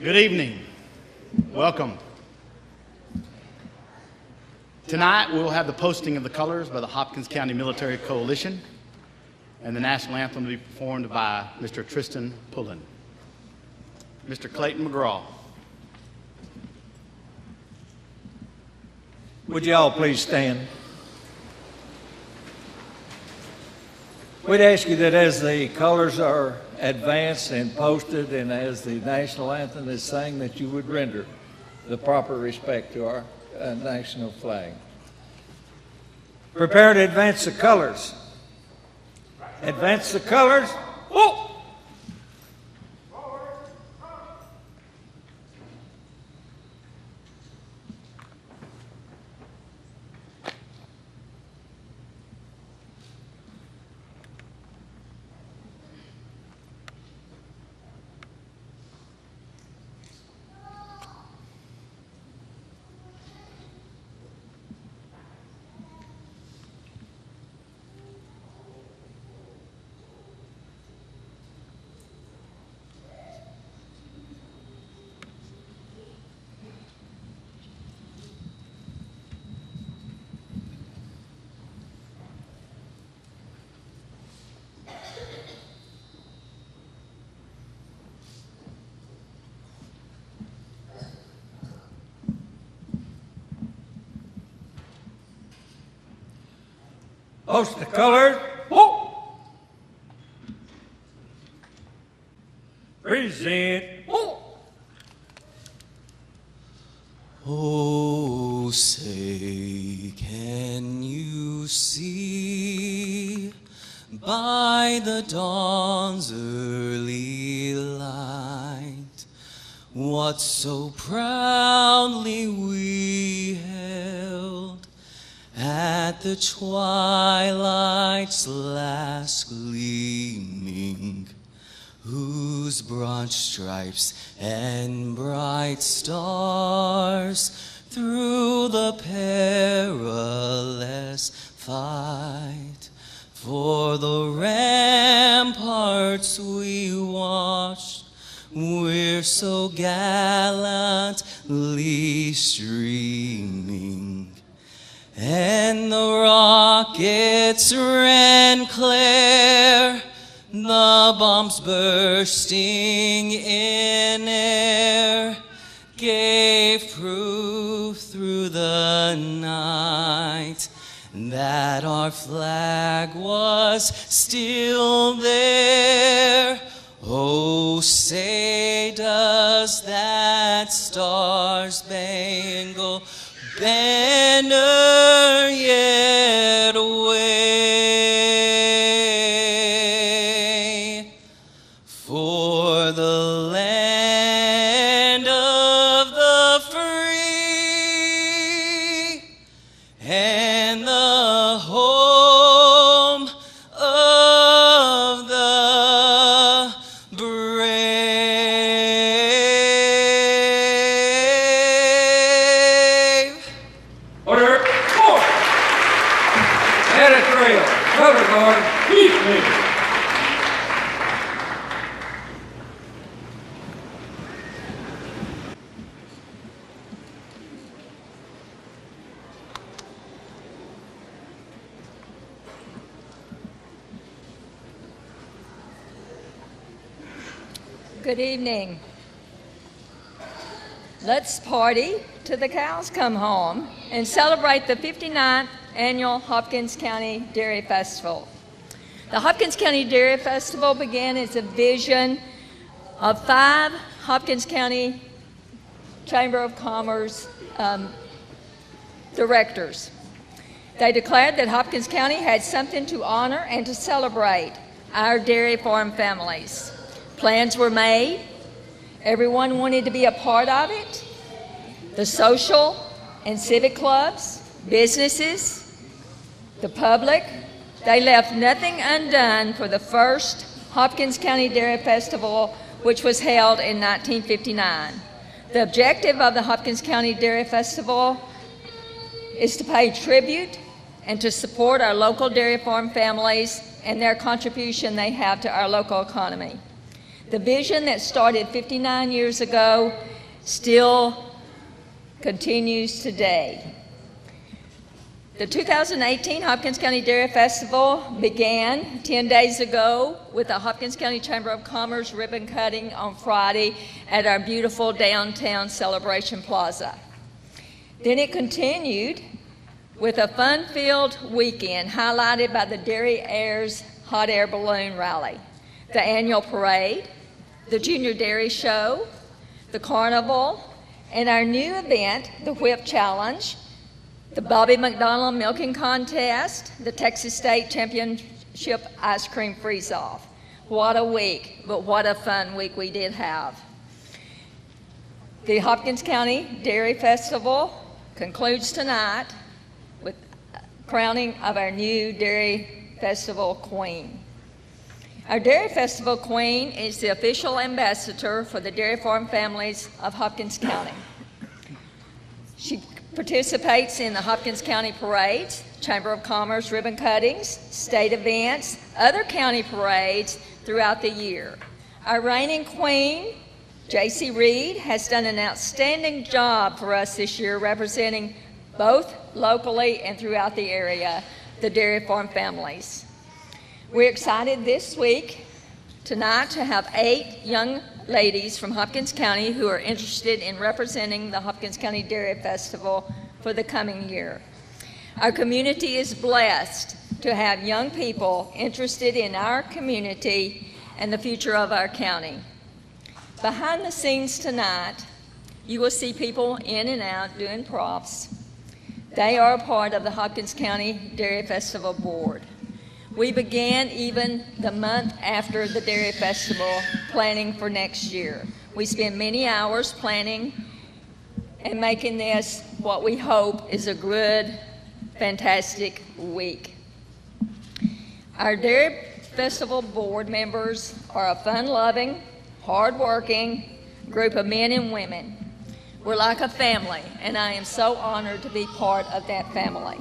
Good evening. Welcome. Tonight we'll have the posting of the colors by the Hopkins County Military Coalition, and the national anthem will be performed by Mr. Tristan Pullen. Mr. Clayton McGraw. Would you all please stand? We'd ask you that as the colors are advanced and posted and as the national anthem is sang, that you would render the proper respect to our national flag. Prepare to advance the colors. Advance the colors. Oh! Host the colors. Oh! Present. Oh! Oh, say, can you see by the dawn's early light what so proudly we held at the twilight's last gleaming, whose broad stripes and bright stars through the perilous fight for the ramparts we watched, we're so gallantly streaming. And the rockets ran clear, the bombs bursting in air gave proof through the night that our flag was still there. Oh, say, does that star-spangled banner yet wave for the land of the free and the home of the brave? Editorial, Color Guard, Peace Leader. Good evening. Let's party till the cows come home and celebrate the 59th Annual Hopkins County Dairy Festival. The Hopkins County Dairy Festival began as a vision of 5 Hopkins County Chamber of Commerce directors. They declared that Hopkins County had something to honor and to celebrate our dairy farm families. Plans were made. Everyone wanted to be a part of it. The social and civic clubs, businesses, the public, they left nothing undone for the first Hopkins County Dairy Festival, which was held in 1959. The objective of the Hopkins County Dairy Festival is to pay tribute and to support our local dairy farm families and their contribution they have to our local economy. The vision that started 59 years ago still continues today. The 2018 Hopkins County Dairy Festival began 10 days ago with the Hopkins County Chamber of Commerce ribbon cutting on Friday at our beautiful downtown Celebration Plaza. Then it continued with a fun-filled weekend highlighted by the Dairy Airs Hot Air Balloon Rally, the annual parade, the Junior Dairy Show, the Carnival, and our new event, the Whip Challenge, the Bobby McDonald Milking Contest, the Texas State Championship Ice Cream Freeze-Off. What a week, but what a fun week we did have. The Hopkins County Dairy Festival concludes tonight with crowning of our new Dairy Festival Queen. Our Dairy Festival Queen is the official ambassador for the dairy farm families of Hopkins County. She participates in the Hopkins County parades, Chamber of Commerce ribbon cuttings, state events, other county parades throughout the year. Our reigning queen, J.C. Reed, has done an outstanding job for us this year, representing both locally and throughout the area, the dairy farm families. We're excited this week, tonight, to have 8 young ladies from Hopkins County who are interested in representing the Hopkins County Dairy Festival for the coming year. Our community is blessed to have young people interested in our community and the future of our county. Behind the scenes tonight, you will see people in and out doing props. They are a part of the Hopkins County Dairy Festival Board. We began even the month after the Dairy Festival planning for next year. We spend many hours planning and making this what we hope is a good, fantastic week. Our Dairy Festival Board members are a fun-loving, hard-working group of men and women. We're like a family, and I am so honored to be part of that family.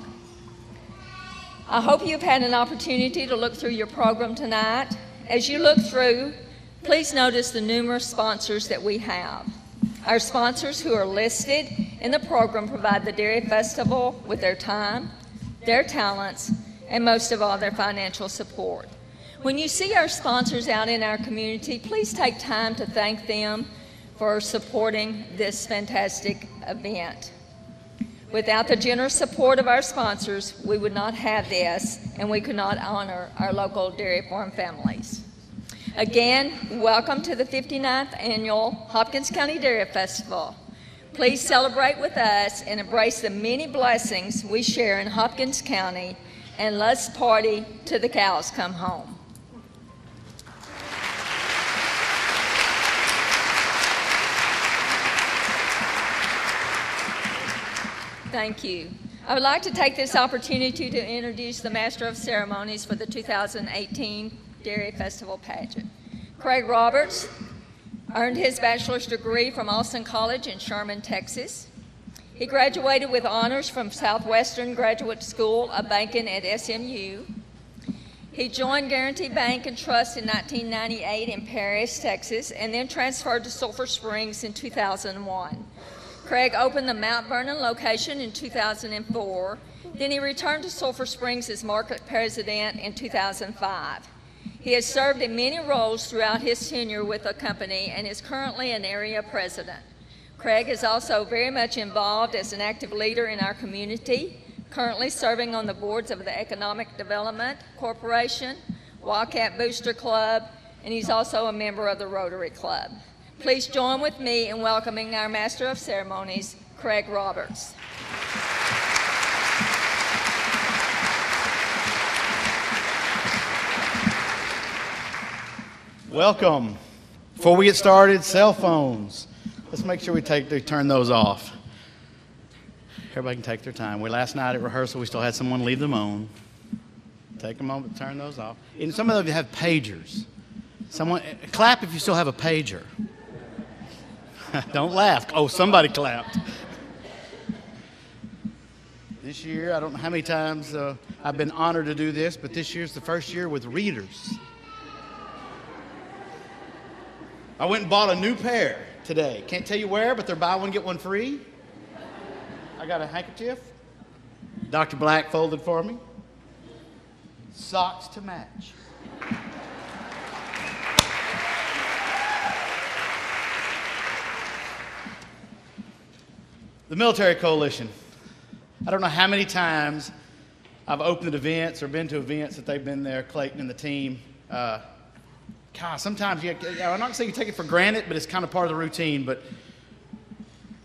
I hope you've had an opportunity to look through your program tonight. As you look through, please notice the numerous sponsors that we have. Our sponsors who are listed in the program provide the Dairy Festival with their time, their talents, and most of all, their financial support. When you see our sponsors out in our community, please take time to thank them for supporting this fantastic event. Without the generous support of our sponsors, we would not have this, and we could not honor our local dairy farm families. Again, welcome to the 59th Annual Hopkins County Dairy Festival. Please celebrate with us and embrace the many blessings we share in Hopkins County, and let's party till the cows come home. Thank you. I would like to take this opportunity to introduce the Master of Ceremonies for the 2018 Dairy Festival Pageant. Craig Roberts earned his bachelor's degree from Austin College in Sherman, Texas. He graduated with honors from Southwestern Graduate School of Banking at SMU. He joined Guarantee Bank and Trust in 1998 in Paris, Texas, and then transferred to Sulphur Springs in 2001. Craig opened the Mount Vernon location in 2004. Then he returned to Sulphur Springs as market president in 2005. He has served in many roles throughout his tenure with the company and is currently an area president. Craig is also very much involved as an active leader in our community, currently serving on the boards of the Economic Development Corporation, Wildcat Booster Club, and he's also a member of the Rotary Club. Please join with me in welcoming our Master of Ceremonies, Craig Roberts. Welcome. Before we get started, cell phones. Let's make sure we turn those off. Everybody can take their time. Last night at rehearsal, we still had someone leave them on. Take a moment to turn those off. And some of you have pagers. Someone clap if you still have a pager. Don't laugh. Oh, somebody clapped. This year, I don't know how many times I've been honored to do this, but this year's the first year with readers. I went and bought a new pair today. Can't tell you where, but they're buy one, get one free. I got a handkerchief. Dr. Black folded for me. Socks to match. The Military Coalition. I don't know how many times I've opened events or been to events that they've been there, Clayton and the team. God, sometimes I'm not going to say you take it for granted, but it's kind of part of the routine. But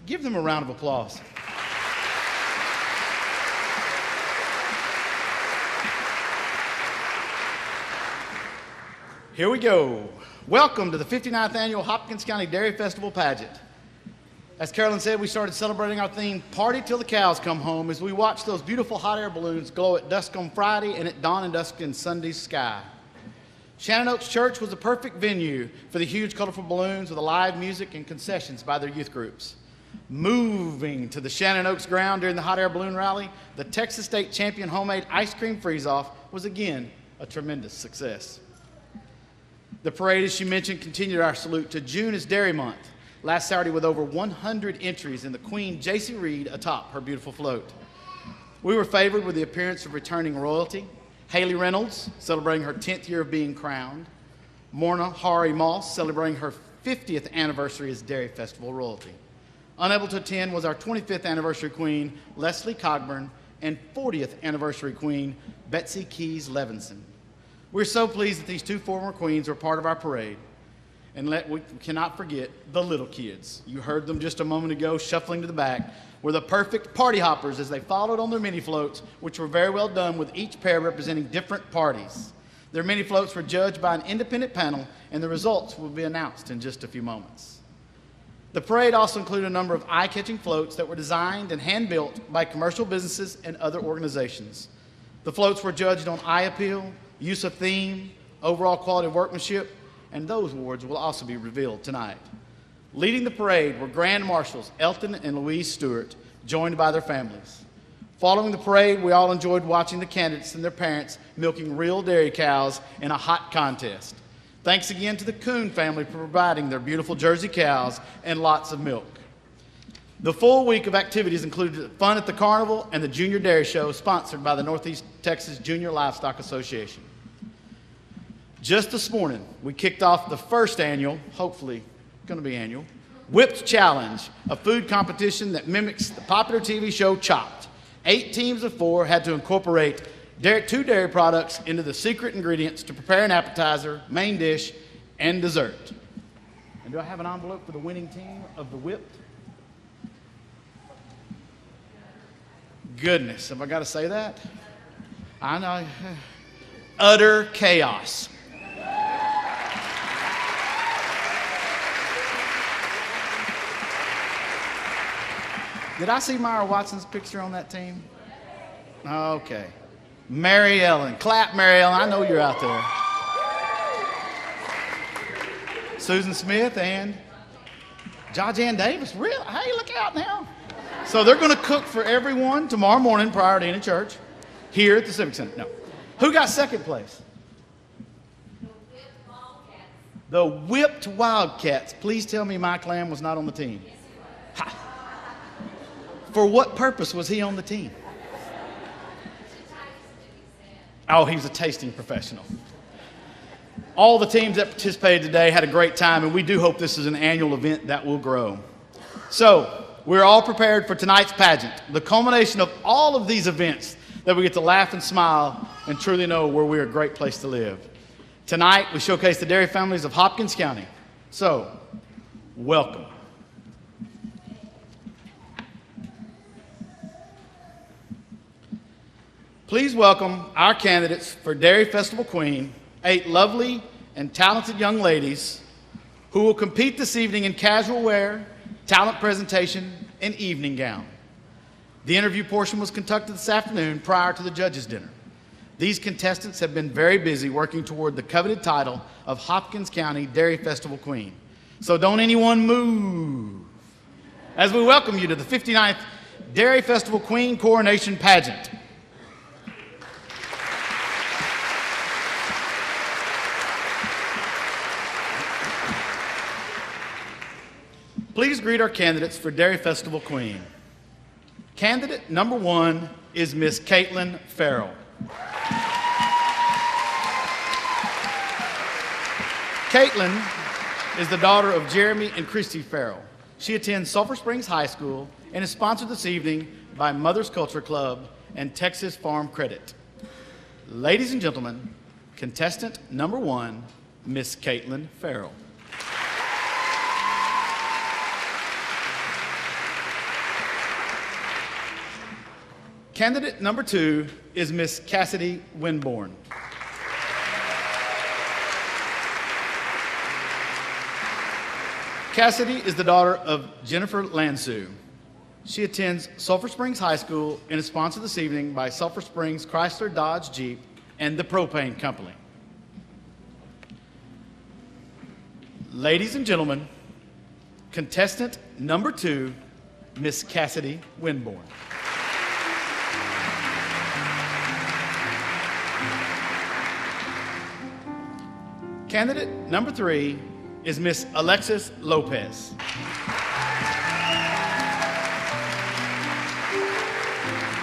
give them a round of applause. Here we go. Welcome to the 59th Annual Hopkins County Dairy Festival Pageant. As Carolyn said, we started celebrating our theme, Party Till the Cows Come Home, as we watched those beautiful hot air balloons glow at dusk on Friday and at dawn and dusk in Sunday's sky. Shannon Oaks Church was the perfect venue for the huge, colorful balloons with live music and concessions by their youth groups. Moving to the Shannon Oaks ground during the hot air balloon rally, the Texas State Champion Homemade Ice Cream Freeze-Off was again a tremendous success. The parade, as she mentioned, continued our salute to June as Dairy Month, last Saturday with over 100 entries and the Queen J.C. Reed atop her beautiful float. We were favored with the appearance of returning royalty, Haley Reynolds celebrating her 10th year of being crowned, Morna Hari Moss celebrating her 50th anniversary as Dairy Festival royalty. Unable to attend was our 25th anniversary queen, Leslie Cogburn, and 40th anniversary queen, Betsy Keys Levinson. We're so pleased that these two former queens were part of our parade. And we cannot forget the little kids. You heard them just a moment ago shuffling to the back, were the perfect party hoppers as they followed on their mini floats, which were very well done with each pair representing different parties. Their mini floats were judged by an independent panel, and the results will be announced in just a few moments. The parade also included a number of eye-catching floats that were designed and hand-built by commercial businesses and other organizations. The floats were judged on eye appeal, use of theme, overall quality of workmanship, and those awards will also be revealed tonight. Leading the parade were Grand Marshals Elton and Louise Stewart, joined by their families. Following the parade, we all enjoyed watching the candidates and their parents milking real dairy cows in a hot contest. Thanks again to the Coon family for providing their beautiful Jersey cows and lots of milk. The full week of activities included fun at the carnival and the Junior Dairy Show, sponsored by the Northeast Texas Junior Livestock Association. Just this morning, we kicked off the first annual, hopefully going to be annual, Whipped Challenge, a food competition that mimics the popular TV show Chopped. 8 teams of 4 had to incorporate 2 dairy products into the secret ingredients to prepare an appetizer, main dish, and dessert. And do I have an envelope for the winning team of the Whipped? Goodness, have I got to say that? I know. Utter chaos. Did I see Myra Watson's picture on that team? Okay. Mary Ellen. Clap, Mary Ellen. I know you're out there. Susan Smith and Georgianne Davis. Really? Hey, look out now. So they're going to cook for everyone tomorrow morning prior to any church here at the Civic Center. No. Who got second place? The Whipped Wildcats. Please tell me Mike Lamb was not on the team. Ha. For what purpose was he on the team? Oh, he was a tasting professional. All the teams that participated today had a great time, and we do hope this is an annual event that will grow. So, we're all prepared for tonight's pageant, the culmination of all of these events that we get to laugh and smile and truly know where we're a great place to live. Tonight, we showcase the dairy families of Hopkins County. So, welcome. Please welcome our candidates for Dairy Festival Queen, 8 lovely and talented young ladies who will compete this evening in casual wear, talent presentation, and evening gown. The interview portion was conducted this afternoon prior to the judges' dinner. These contestants have been very busy working toward the coveted title of Hopkins County Dairy Festival Queen. So don't anyone move as we welcome you to the 59th Dairy Festival Queen Coronation Pageant. Please greet our candidates for Dairy Festival Queen. Candidate number 1 is Miss Caitlin Farrell. Caitlin is the daughter of Jeremy and Christy Farrell. She attends Sulphur Springs High School and is sponsored this evening by Mother's Culture Club and Texas Farm Credit. Ladies and gentlemen, contestant number 1, Miss Caitlin Farrell. Candidate number 2 is Miss Cassidy Winborn. Cassidy is the daughter of Jennifer Lansu. She attends Sulphur Springs High School and is sponsored this evening by Sulphur Springs Chrysler Dodge Jeep and the Propane Company. Ladies and gentlemen, contestant number 2, Miss Cassidy Winborn. Candidate number 3 is Miss Alexis Lopez.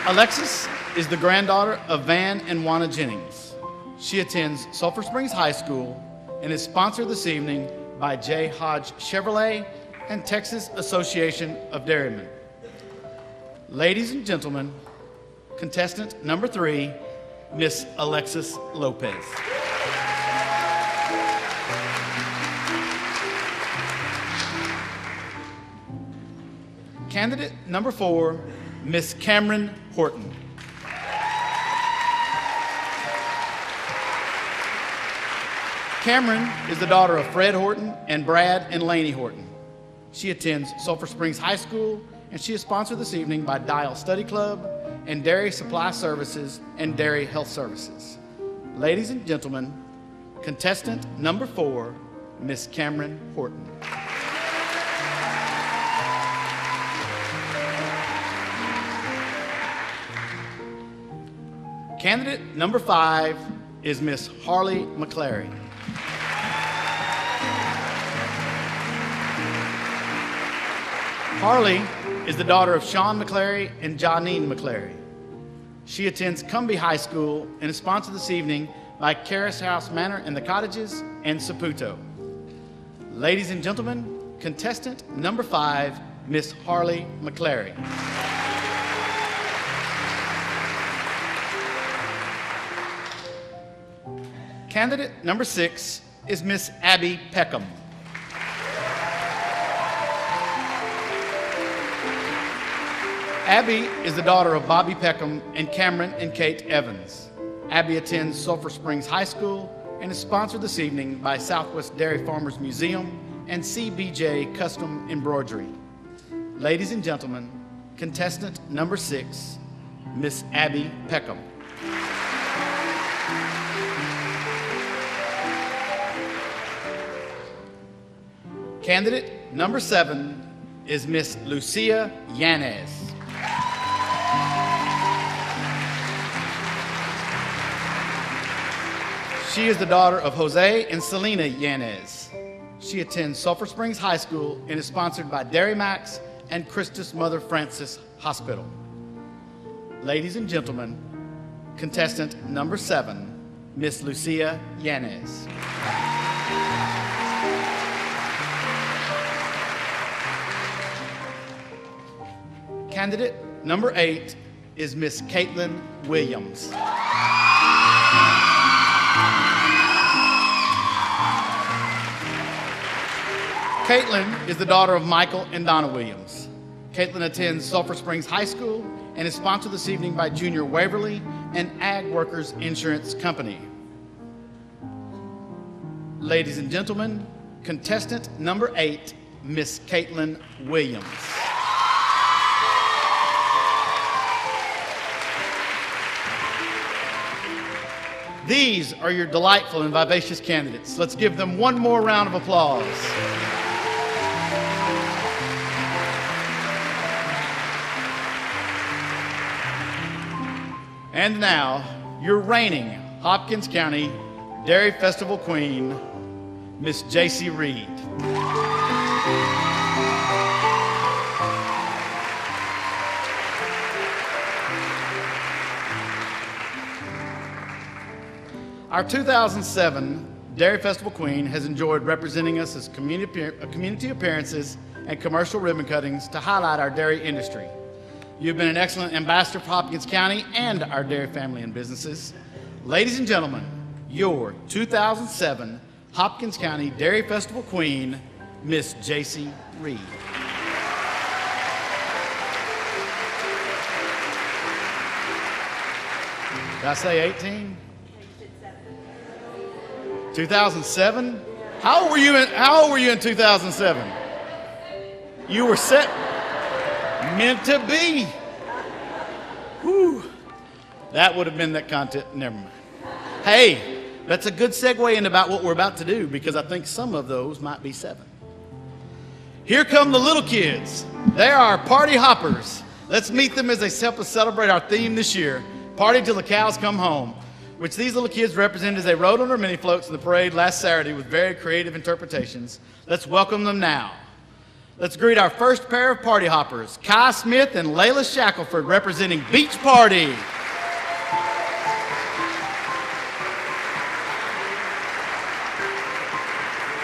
Alexis is the granddaughter of Van and Juana Jennings. She attends Sulphur Springs High School and is sponsored this evening by J. Hodge Chevrolet and Texas Association of Dairymen. Ladies and gentlemen, contestant number 3, Miss Alexis Lopez. Candidate number 4, Miss Cameron Horton. Cameron is the daughter of Fred Horton and Brad and Laney Horton. She attends Sulphur Springs High School, and she is sponsored this evening by Dial Study Club and Dairy Supply Services and Dairy Health Services. Ladies and gentlemen, contestant number 4, Miss Cameron Horton. Candidate number 5 is Miss Harley McClary. Harley is the daughter of Sean McClary and Janine McClary. She attends Cumbie High School and is sponsored this evening by Caris House Manor and the Cottages and Saputo. Ladies and gentlemen, contestant number 5, Miss Harley McClary. Candidate number 6 is Miss Abby Peckham. Abby is the daughter of Bobby Peckham and Cameron and Kate Evans. Abby attends Sulphur Springs High School and is sponsored this evening by Southwest Dairy Farmers Museum and CBJ Custom Embroidery. Ladies and gentlemen, contestant number 6, Miss Abby Peckham. Candidate number 7 is Miss Lucia Yanez. She is the daughter of Jose and Selena Yanez. She attends Sulphur Springs High School and is sponsored by Dairy Max and Christus Mother Francis Hospital. Ladies and gentlemen, contestant number 7, Miss Lucia Yanez. Candidate number 8 is Miss Caitlin Williams. Caitlin is the daughter of Michael and Donna Williams. Caitlin attends Sulphur Springs High School and is sponsored this evening by Junior Waverly and Ag Workers Insurance Company. Ladies and gentlemen, contestant number 8, Miss Caitlin Williams. These are your delightful and vivacious candidates. Let's give them one more round of applause. And now, your reigning Hopkins County Dairy Festival Queen, Miss J.C. Reed. Our 2007 Dairy Festival Queen has enjoyed representing us as community appearances and commercial ribbon cuttings to highlight our dairy industry. You've been an excellent ambassador for Hopkins County and our dairy family and businesses. Ladies and gentlemen, your 2007 Hopkins County Dairy Festival Queen, Miss J.C. Reed. Did I say 18? 2007? How old were you in 2007? You were set, meant to be. Whew. That would have been that content. Never mind. Hey, that's a good segue into about what we're about to do, because I think some of those might be 7. Here come the little kids. They are our party hoppers. Let's meet them as they help us celebrate our theme this year, Party Till the Cows Come Home, which these little kids represent as they rode on their mini floats in the parade last Saturday with very creative interpretations. Let's welcome them now. Let's greet our first pair of party hoppers, Kai Smith and Layla Shackelford, representing Beach Party.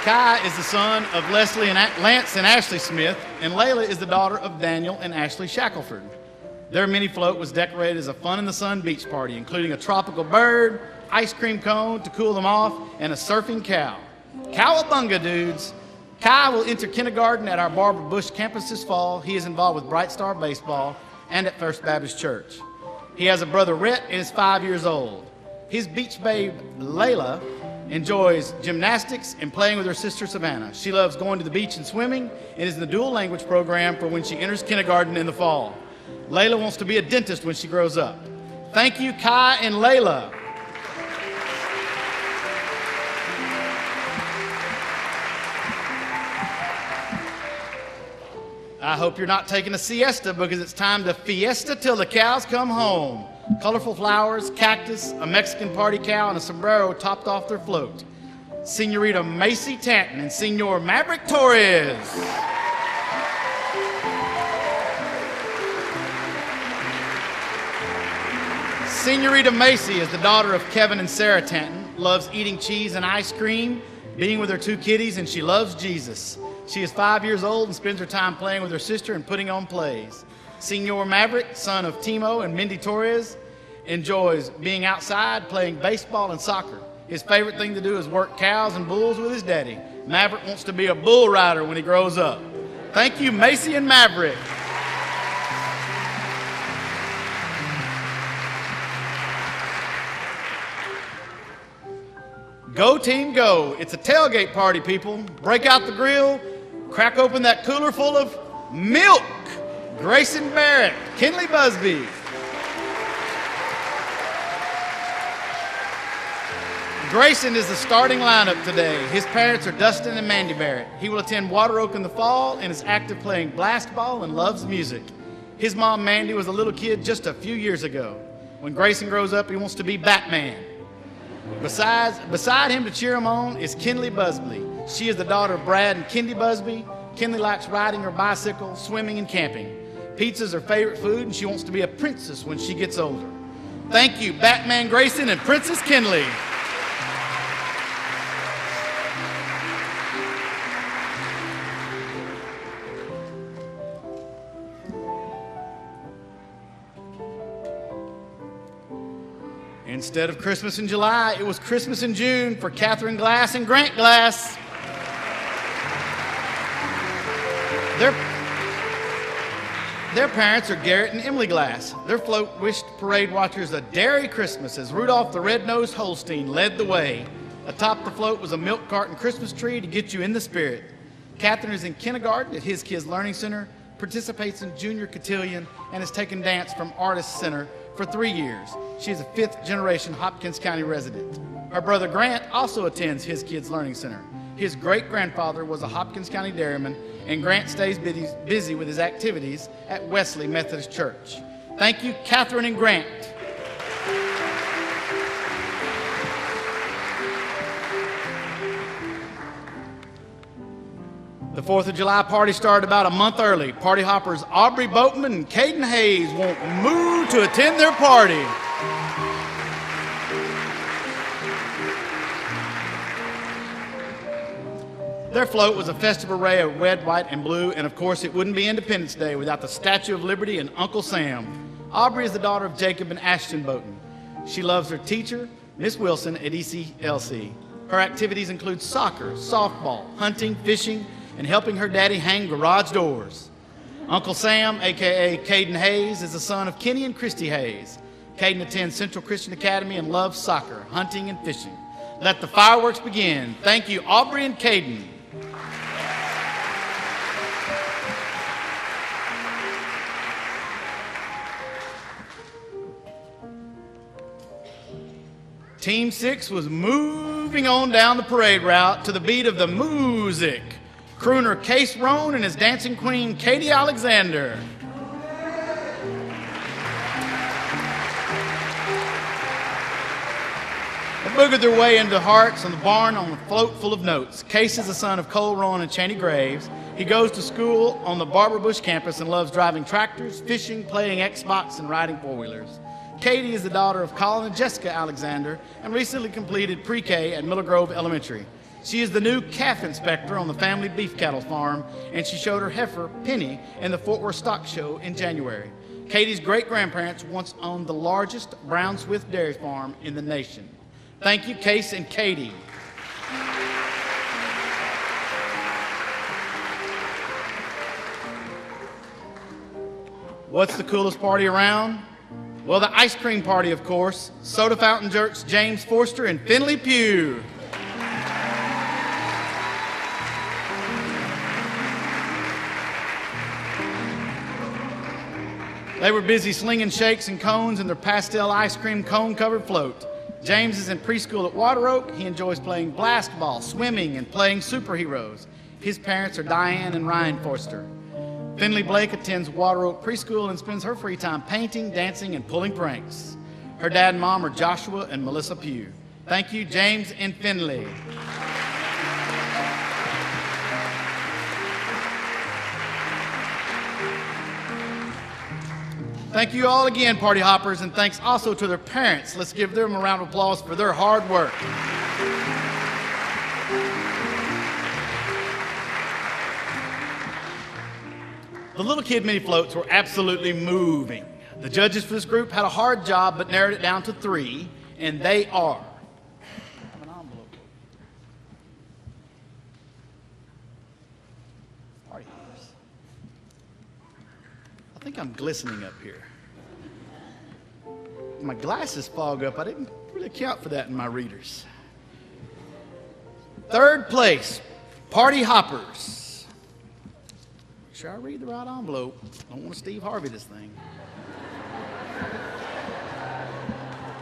Kai is the son of Leslie and Lance and Ashley Smith, and Layla is the daughter of Daniel and Ashley Shackelford. Their mini float was decorated as a fun in the sun beach party, including a tropical bird, ice cream cone to cool them off, and a surfing cow. Cowabunga, dudes! Kai will enter kindergarten at our Barbara Bush campus this fall. He is involved with Bright Star Baseball and at First Baptist Church. He has a brother, Rhett, and is 5 years old. His beach babe, Layla, enjoys gymnastics and playing with her sister, Savannah. She loves going to the beach and swimming and is in the dual language program for when she enters kindergarten in the fall. Layla wants to be a dentist when she grows up. Thank you, Kai and Layla. I hope you're not taking a siesta, because it's time to fiesta till the cows come home. Colorful flowers, cactus, a Mexican party cow, and a sombrero topped off their float. Senorita Macy Tanton and Senor Maverick Torres. Senorita Macy is the daughter of Kevin and Sarah Tanton, loves eating cheese and ice cream, being with her 2 kitties, and she loves Jesus. She is 5 years old and spends her time playing with her sister and putting on plays. Senor Maverick, son of Timo and Mindy Torres, enjoys being outside playing baseball and soccer. His favorite thing to do is work cows and bulls with his daddy. Maverick wants to be a bull rider when he grows up. Thank you, Macy and Maverick. Go team go. It's a tailgate party, people. Break out the grill, crack open that cooler full of milk. Grayson Barrett, Kinley Busby. Grayson is the starting lineup today. His parents are Dustin and Mandy Barrett. He will attend Water Oak in the fall and is active playing blast ball and loves music. His mom, Mandy, was a little kid just a few years ago. When Grayson grows up, he wants to be Batman. Beside him to cheer him on is Kinley Busby. She is the daughter of Brad and Kendi Busby. Kinley likes riding her bicycle, swimming, and camping. Pizza's her favorite food, and she wants to be a princess when she gets older. Thank you, Batman Grayson and Princess Kinley. Instead of Christmas in July, it was Christmas in June for Catherine Glass and Grant Glass. Their parents are Garrett and Emily Glass. Their float wished parade watchers a Dairy Christmas as Rudolph the Red-Nosed Holstein led the way. Atop the float was a milk carton Christmas tree to get you in the spirit. Catherine is in kindergarten at His Kids Learning Center, participates in junior cotillion, and has taken dance from Artist Center for 3 years. She is a 5th-generation Hopkins County resident. Her brother Grant also attends His Kids Learning Center. His great-grandfather was a Hopkins County dairyman, and Grant stays busy with his activities at Wesley Methodist Church. Thank you, Catherine and Grant. The 4th of July party started about a month early. Party hoppers Aubrey Boatman and Caden Hayes won't move to attend their party. Their float was a festive array of red, white, and blue, and of course it wouldn't be Independence Day without the Statue of Liberty and Uncle Sam. Aubrey is the daughter of Jacob and Ashton Bowden. She loves her teacher, Miss Wilson at ECLC. Her activities include soccer, softball, hunting, fishing, and helping her daddy hang garage doors. Uncle Sam, a.k.a. Caden Hayes, is the son of Kenny and Christy Hayes. Caden attends Central Christian Academy and loves soccer, hunting, and fishing. Let the fireworks begin. Thank you, Aubrey and Caden. Team 6 was moving on down the parade route to the beat of the music. Crooner Case Roan and his dancing queen, Katie Alexander. They boogered their way into Hearts on the barn on a float full of notes. Case is the son of Cole Rowan and Chaney Graves. He goes to school on the Barber Bush campus and loves driving tractors, fishing, playing Xbox, and riding four-wheelers. Katie is the daughter of Colin and Jessica Alexander and recently completed pre-K at Middle Grove Elementary. She is the new calf inspector on the family beef cattle farm, and she showed her heifer, Penny, in the Fort Worth Stock Show in January. Katie's great-grandparents once owned the largest Brown Swift dairy farm in the nation. Thank you, Case and Katie. What's the coolest party around? Well, the ice cream party, of course. Soda Fountain Jerks James Forster and Finley Pugh. They were busy slinging shakes and cones in their pastel ice cream cone-covered float. James is in preschool at Water Oak. He enjoys playing blastball, swimming, and playing superheroes. His parents are Diane and Ryan Forster. Finley Blake attends Water Oak Preschool and spends her free time painting, dancing, and pulling pranks. Her dad and mom are Joshua and Melissa Pugh. Thank you, James and Finley. Thank you all again, party hoppers, and thanks also to their parents. Let's give them a round of applause for their hard work. The little kid mini floats were absolutely moving. The judges for this group had a hard job but narrowed it down to 3, and they are. Party hoppers. I think I'm glistening up here. My glasses fog up. I didn't really account for that in my readers. 3rd place, Party Hoppers. Make sure I read the right envelope. Don't want to Steve Harvey this thing.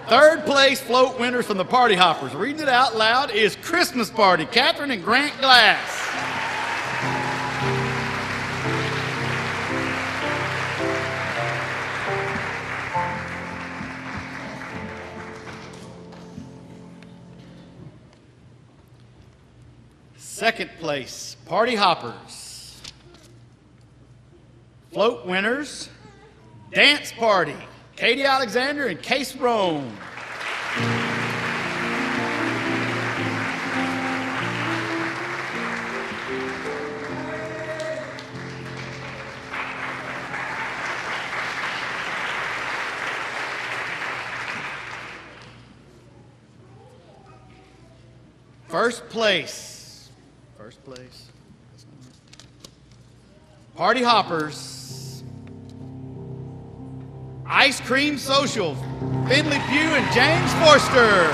3rd place float winners from the Party Hoppers. Reading it out loud is Christmas Party, Catherine and Grant Glass. Second place, Party Hoppers. Float winners, Dance Party, Katie Alexander and Case Roan. First place. Party Hoppers. Ice Cream Social, Finley Pugh and James Forster.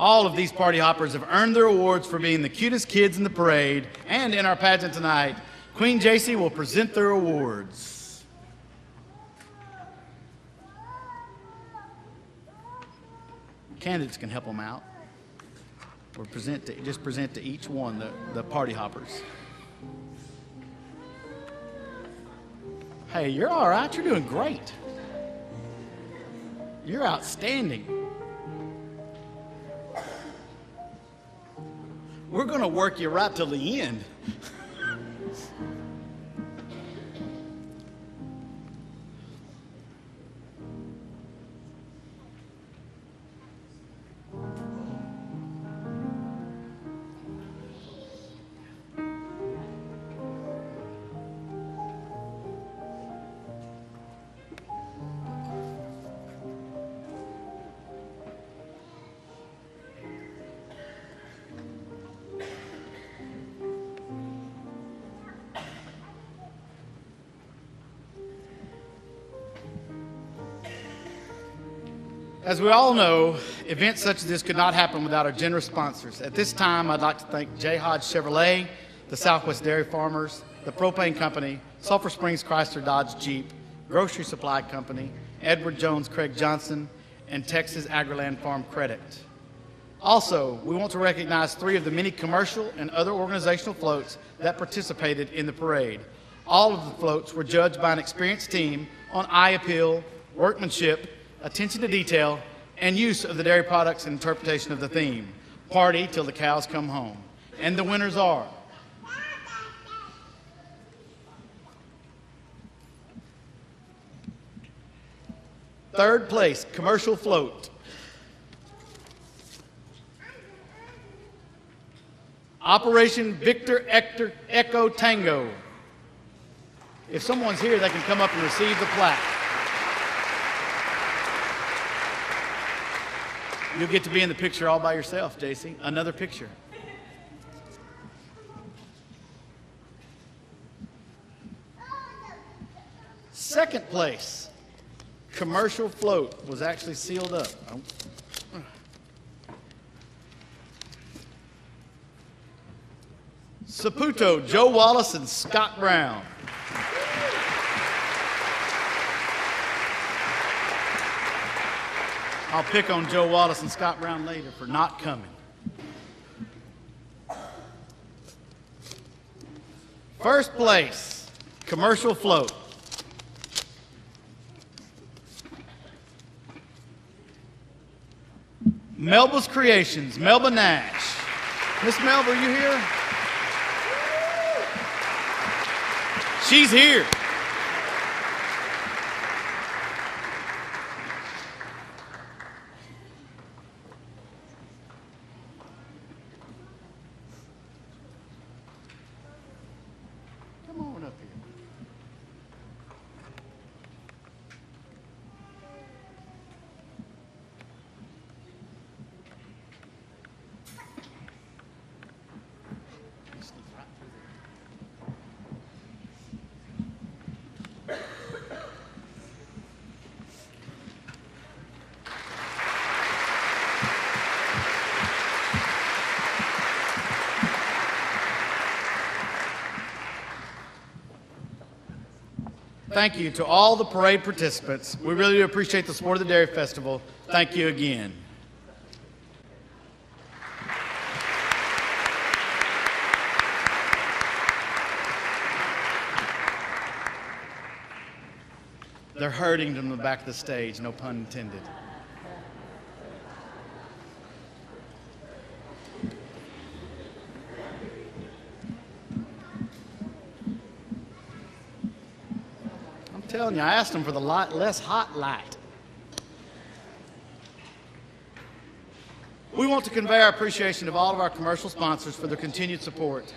All of these party hoppers have earned their awards for being the cutest kids in the parade, and in our pageant tonight, Queen JC will present their awards. Candidates can help them out, or just present to each one, the party hoppers. Hey, you're all right. You're doing great. You're outstanding. We're going to work you right till the end. As we all know, events such as this could not happen without our generous sponsors. At this time, I'd like to thank J. Hodge Chevrolet, the Southwest Dairy Farmers, the Propane Company, Sulphur Springs Chrysler Dodge Jeep, Grocery Supply Company, Edward Jones Craig Johnson, and Texas Agriland Farm Credit. Also, we want to recognize 3 of the many commercial and other organizational floats that participated in the parade. All of the floats were judged by an experienced team on eye appeal, workmanship, attention to detail, and use of the dairy products and interpretation of the theme, Party Till the Cows Come Home. And the winners are third place, Commercial Float. Operation Victor Echo Tango. If someone's here, they can come up and receive the plaque. You'll get to be in the picture all by yourself, JC. Another picture. Second place, Commercial Float, was actually sealed up. Saputo, Joe Wallace, and Scott Brown. I'll pick on Joe Wallace and Scott Brown later for not coming. First place, Commercial Float. Melba's Creations, Melba Nash. Miss Melba, are you here? She's here. Come on up here. Thank you to all the parade participants. We really do appreciate the support of the Dairy Festival. Thank you again. They're herding them in the back of the stage, no pun intended. I'm telling you, I asked them for the less hot light. We want to convey our appreciation of all of our commercial sponsors for their continued support.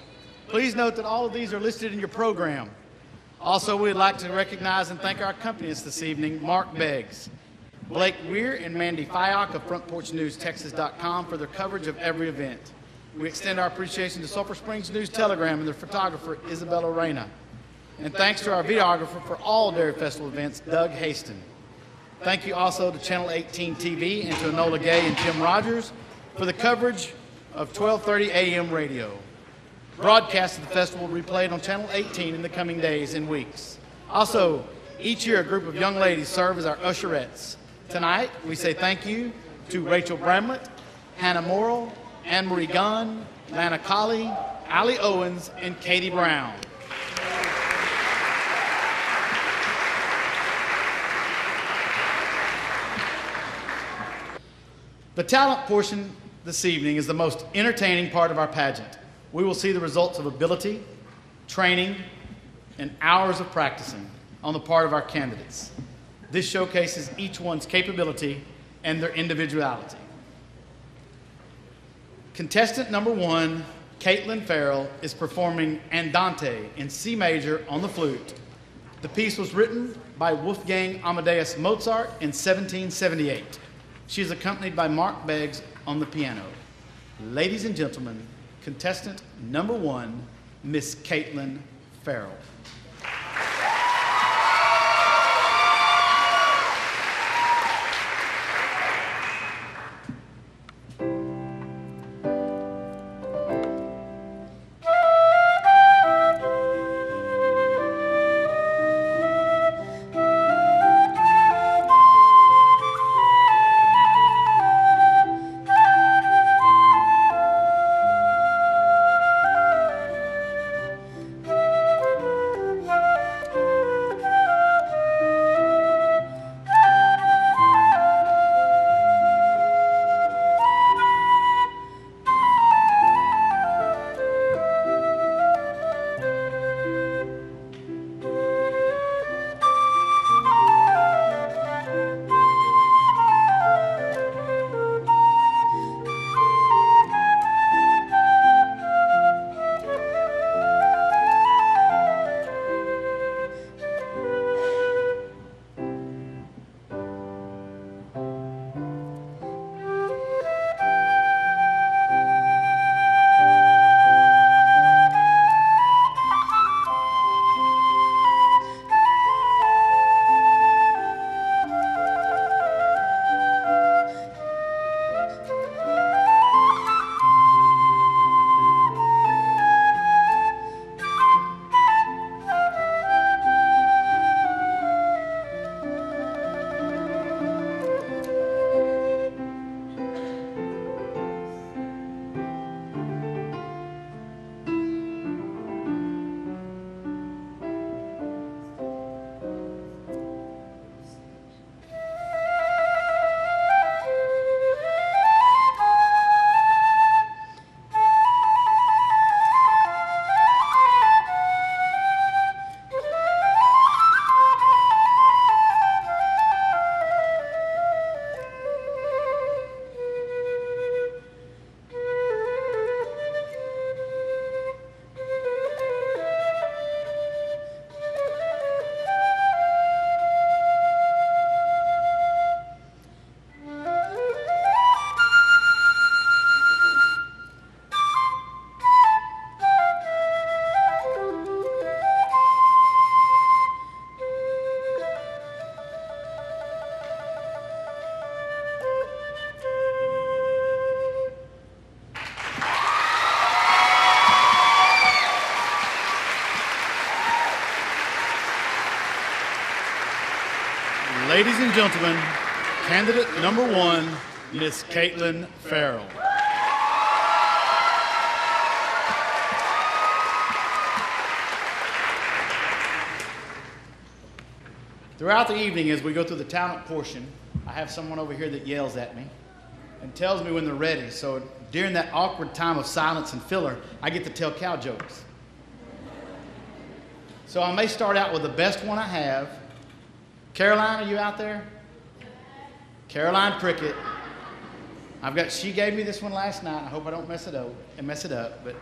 Please note that all of these are listed in your program. Also, we'd like to recognize and thank our accompanists this evening, Mark Beggs, Blake Weir, and Mandy Fyock of FrontPorchNewsTexas.com for their coverage of every event. We extend our appreciation to Sulphur Springs News-Telegram and their photographer, Isabella Reyna. And thanks to our videographer for all Dairy Festival events, Doug Haston. Thank you also to Channel 18 TV and to Enola Gay and Tim Rogers for the coverage of 12:30 a.m. radio. Broadcast of the festival will be replayed on Channel 18 in the coming days and weeks. Also, each year a group of young ladies serve as our usherettes. Tonight, we say thank you to Rachel Bramlett, Hannah Morrill, Anne-Marie Gunn, Lana Colley, Allie Owens, and Katie Brown. The talent portion this evening is the most entertaining part of our pageant. We will see the results of ability, training, and hours of practicing on the part of our candidates. This showcases each one's capability and their individuality. Contestant number 1, Caitlin Farrell, is performing Andante in C major on the flute. The piece was written by Wolfgang Amadeus Mozart in 1778. She is accompanied by Mark Beggs on the piano. Ladies and gentlemen, contestant number 1, Miss Caitlin Farrell. Ladies and gentlemen, candidate number 1, Miss Caitlin Farrell. Throughout the evening, as we go through the talent portion, I have someone over here that yells at me and tells me when they're ready. So during that awkward time of silence and filler, I get to tell cow jokes. So I may start out with the best one I have. Caroline, are you out there? Caroline Prickett. She gave me this one last night. I hope I don't mess it up. But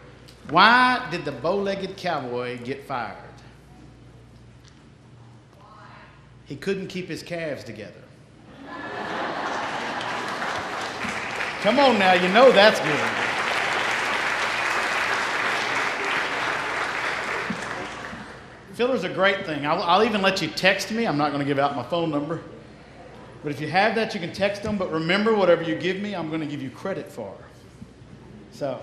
why did the bow-legged cowboy get fired? He couldn't keep his calves together. Come on now, you know that's good. Filler's a great thing. I'll even let you text me. I'm not going to give out my phone number. But if you have that, you can text them. But remember, whatever you give me, I'm going to give you credit for. So,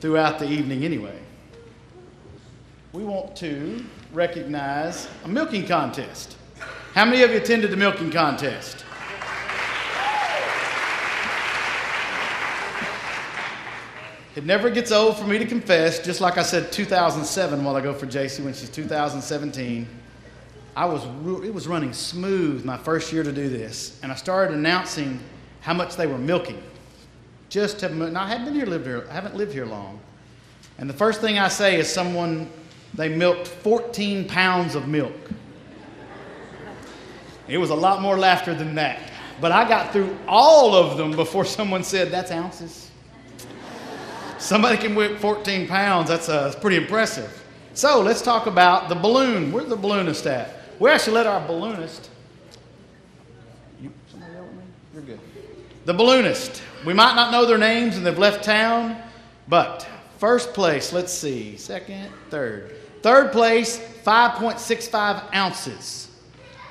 throughout the evening anyway. We want to recognize a milking contest. How many of you attended the milking contest? It never gets old for me to confess, just like I said 2007 while I go for JC when she's 2017. It was running smooth my first year to do this. And I started announcing how much they were milking. Just have, now I haven't lived here long. And the first thing I say is they milked 14 pounds of milk. It was a lot more laughter than that. But I got through all of them before someone said, that's ounces. Somebody can milk 14 pounds, that's pretty impressive. So let's talk about the balloon. Where's the balloonist at? We actually let our balloonist, somebody yell at me? You're good. The balloonist. We might not know their names and they've left town, but first place, let's see, second, third. Third place, 5.65 ounces,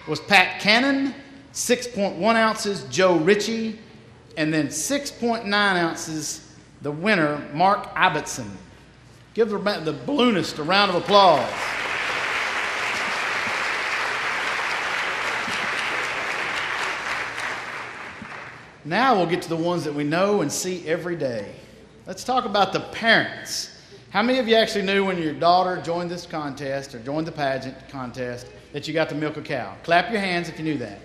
was Pat Cannon. 6.1 ounces, Joe Ritchie. And then 6.9 ounces, the winner, Mark Ibbotson. Give the balloonist a round of applause. Now we'll get to the ones that we know and see every day. Let's talk about the parents. How many of you actually knew when your daughter joined this contest or joined the pageant contest that you got to milk a cow? Clap your hands if you knew that.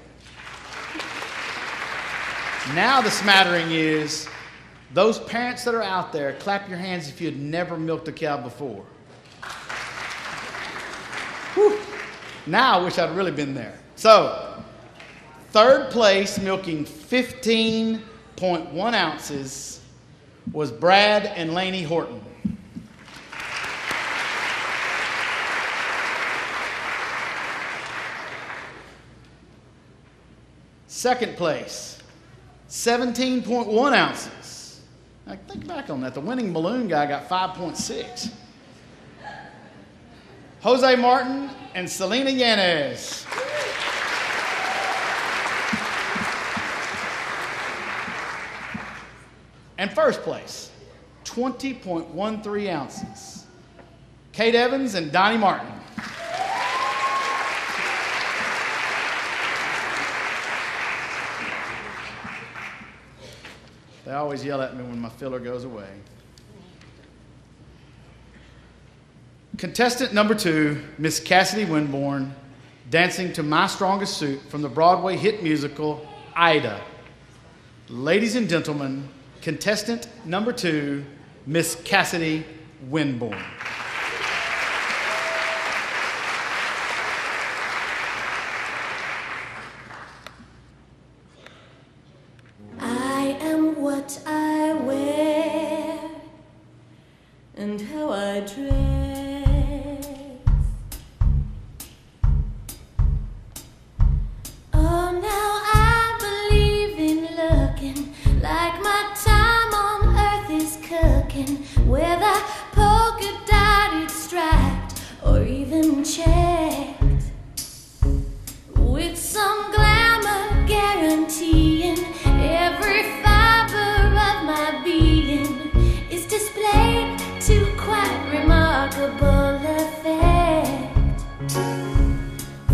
Now the smattering is, those parents that are out there, clap your hands if you had never milked a cow before. Whew. Now I wish I'd really been there. So, third place, milking 15.1 ounces, was Brad and Laney Horton. Second place, 17.1 ounces. Now think back on that. The winning balloon guy got 5.6. Jose Martin and Selena Yanez. And first place, 20.13 ounces. Kate Evans and Donnie Martin. They always yell at me when my filler goes away. Contestant number 2, Miss Cassidy Winborn, dancing to My Strongest Suit from the Broadway hit musical, Ida. Ladies and gentlemen, contestant number 2, Miss Cassidy Winborn. I am what I wear and how I dress. Oh, now I believe in looking like my time on earth is cooking, whether polka dotted, striped, or even checked, with some glamour guaranteeing every fiber of my being is displayed to quite remarkable effect.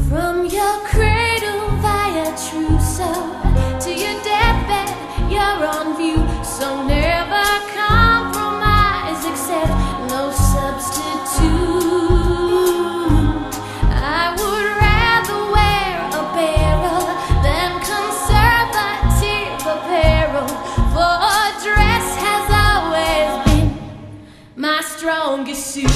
From your cradle via trousseau to your deathbed, you're on view, so never compromise, accept no substitute. I would rather wear a barrel than conservative apparel, for a dress has always been my strongest suit.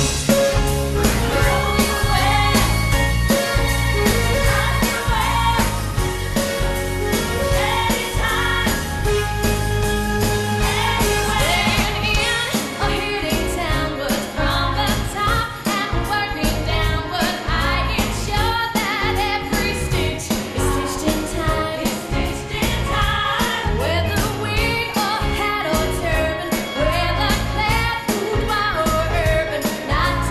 Not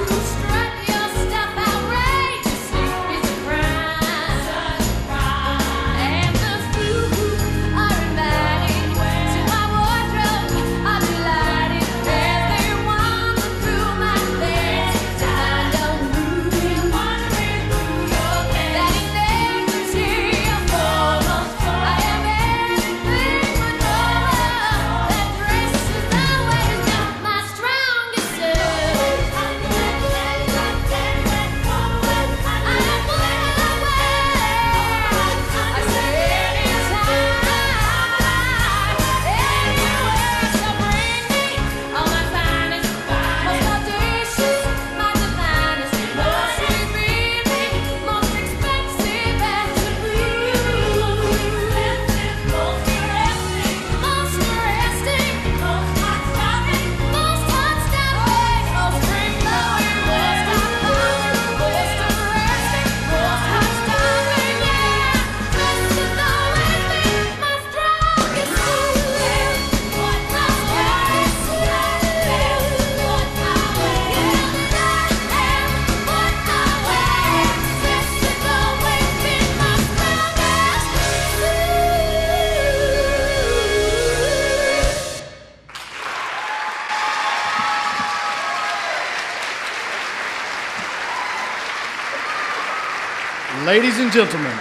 Ladies and gentlemen,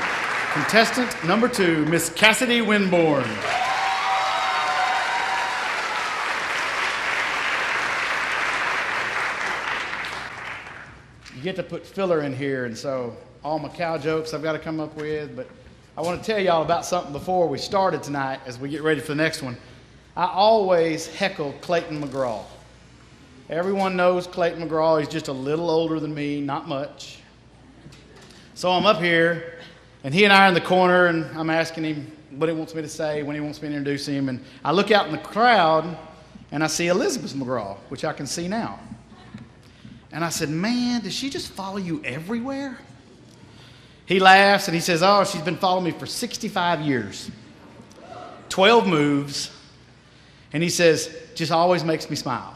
contestant number 2, Miss Cassidy Winborn. You get to put filler in here, and so all my cow jokes I've got to come up with, but I want to tell y'all about something before we started tonight as we get ready for the next one. I always heckle Clayton McGraw. Everyone knows Clayton McGraw. He's just a little older than me, not much. So I'm up here, and he and I are in the corner, and I'm asking him what he wants me to say, when he wants me to introduce him. And I look out in the crowd, and I see Elizabeth McGraw, which I can see now. And I said, man, does she just follow you everywhere? He laughs, and he says, oh, she's been following me for 65 years. 12 moves. And he says, just always makes me smile.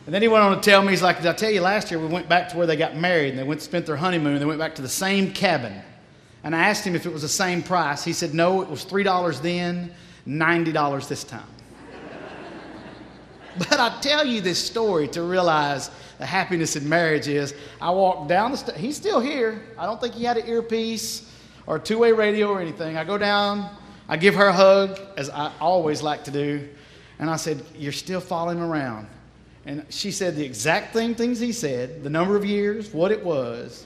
And then he went on to tell me, he's like, did I tell you last year we went back to where they got married and they went spent their honeymoon and they went back to the same cabin. And I asked him if it was the same price. He said, no, it was $3 then, $90 this time. But I tell you this story to realize the happiness in marriage is, I walked down the steps. He's still here. I don't think he had an earpiece or a two-way radio or anything. I go down, I give her a hug, as I always like to do. And I said, you're still following him around. And she said the exact same things he said, the number of years, what it was.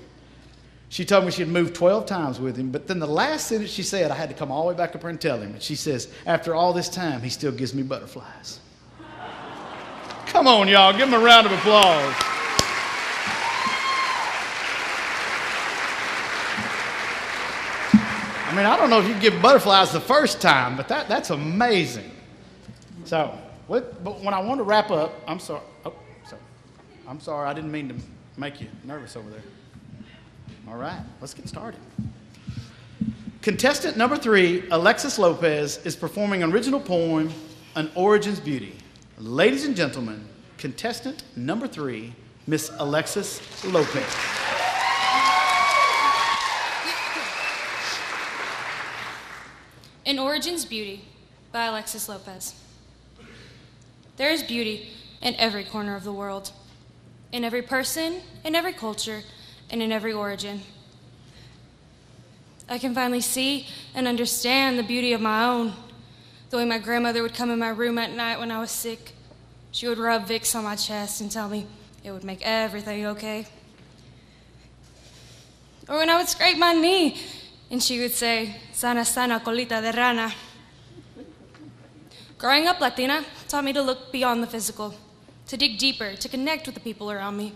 She told me she had moved 12 times with him, but then the last sentence she said, I had to come all the way back up here and tell him. And she says, after all this time, he still gives me butterflies. Come on, y'all, give him a round of applause. I mean, I don't know if you can give butterflies the first time, but that's amazing. So, but when I want to wrap up, I'm sorry. Oh, sorry. I'm sorry. I didn't mean to make you nervous over there. All right, let's get started. Contestant number 3, Alexis Lopez, is performing an original poem, An Origin's Beauty. Ladies and gentlemen, contestant number 3, Miss Alexis Lopez. An Origin's Beauty by Alexis Lopez. There is beauty in every corner of the world, in every person, in every culture, and in every origin. I can finally see and understand the beauty of my own. The way my grandmother would come in my room at night when I was sick. She would rub Vicks on my chest and tell me it would make everything okay. Or when I would scrape my knee, and she would say, sana sana colita de rana. Growing up Latina taught me to look beyond the physical, to dig deeper, to connect with the people around me.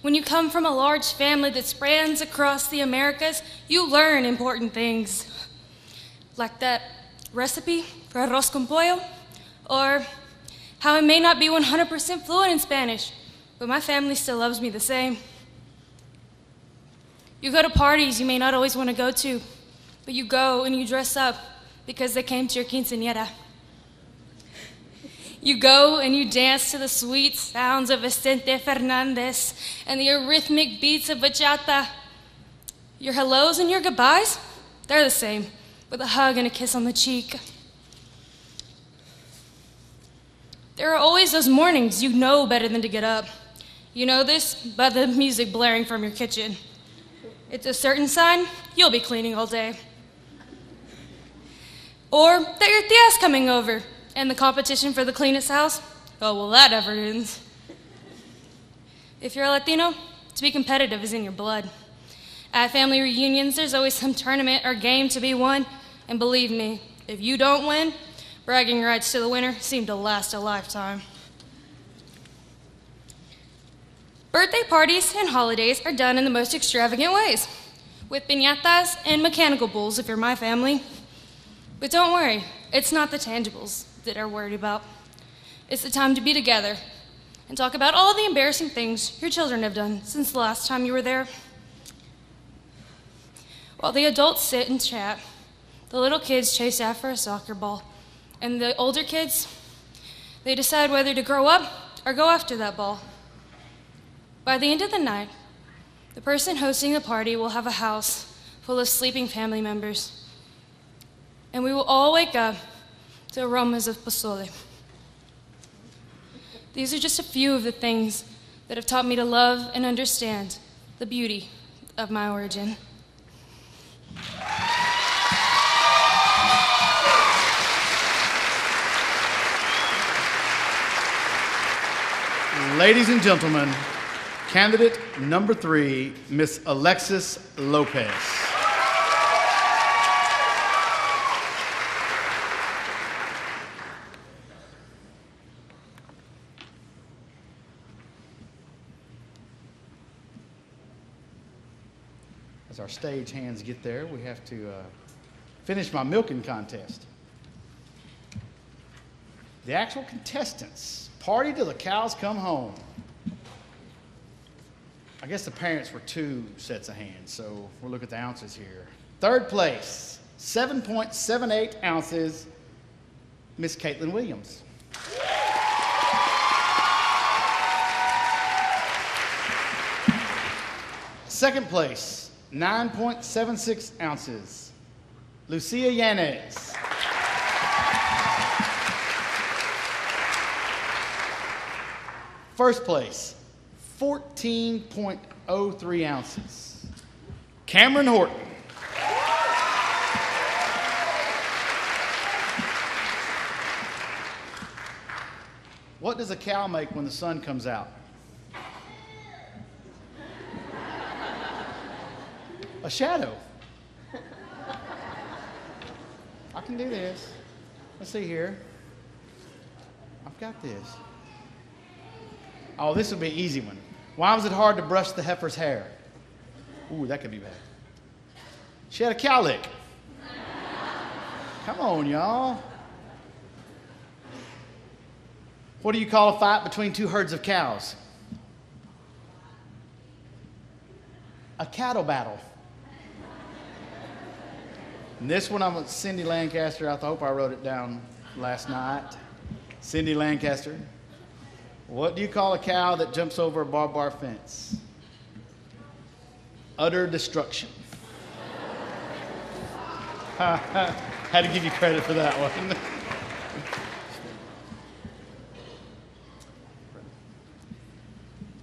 When you come from a large family that spans across the Americas, you learn important things. Like that recipe for arroz con pollo, or how I may not be 100% fluent in Spanish, but my family still loves me the same. You go to parties you may not always want to go to, but you go and you dress up because they came to your quinceañera. You go and you dance to the sweet sounds of Vicente Fernandez and the rhythmic beats of bachata. Your hellos and your goodbyes, they're the same, with a hug and a kiss on the cheek. There are always those mornings you know better than to get up. You know this by the music blaring from your kitchen. It's a certain sign you'll be cleaning all day. Or that your tia's coming over, and the competition for the cleanest house, oh, well, that ever ends. If you're a Latino, to be competitive is in your blood. At family reunions, there's always some tournament or game to be won, and believe me, if you don't win, bragging rights to the winner seem to last a lifetime. Birthday parties and holidays are done in the most extravagant ways, with piñatas and mechanical bulls if you're my family. But don't worry, it's not the tangibles that are worried about. It's the time to be together and talk about all the embarrassing things your children have done since the last time you were there. While the adults sit and chat, the little kids chase after a soccer ball, and the older kids, they decide whether to grow up or go after that ball. By the end of the night, the person hosting the party will have a house full of sleeping family members, and we will all wake up to aromas of pozole. These are just a few of the things that have taught me to love and understand the beauty of my origin. Ladies and gentlemen, candidate number 3, Miss Alexis Lopez. As our stage hands get there, we have to finish my milking contest. The actual contestants, party till the cows come home. I guess the parents were 2 sets of hands, so we'll look at the ounces here. Third place, 7.78 ounces, Miss Caitlin Williams. Second place, 9.76 ounces, Lucia Yanez. First place, 14.03 ounces, Cameron Horton. What does a cow make when the sun comes out? A shadow. I can do this. Let's see here. I've got this. Oh, this would be an easy one. Why was it hard to brush the heifer's hair? Ooh, that could be bad. She had a cow lick. Come on, y'all. What do you call a fight between 2 herds of cows? A cattle battle. And this one, I'm with Cindy Lancaster. I hope I wrote it down last night. Cindy Lancaster. What do you call a cow that jumps over a barbed wire fence? Utter destruction. Had to give you credit for that one.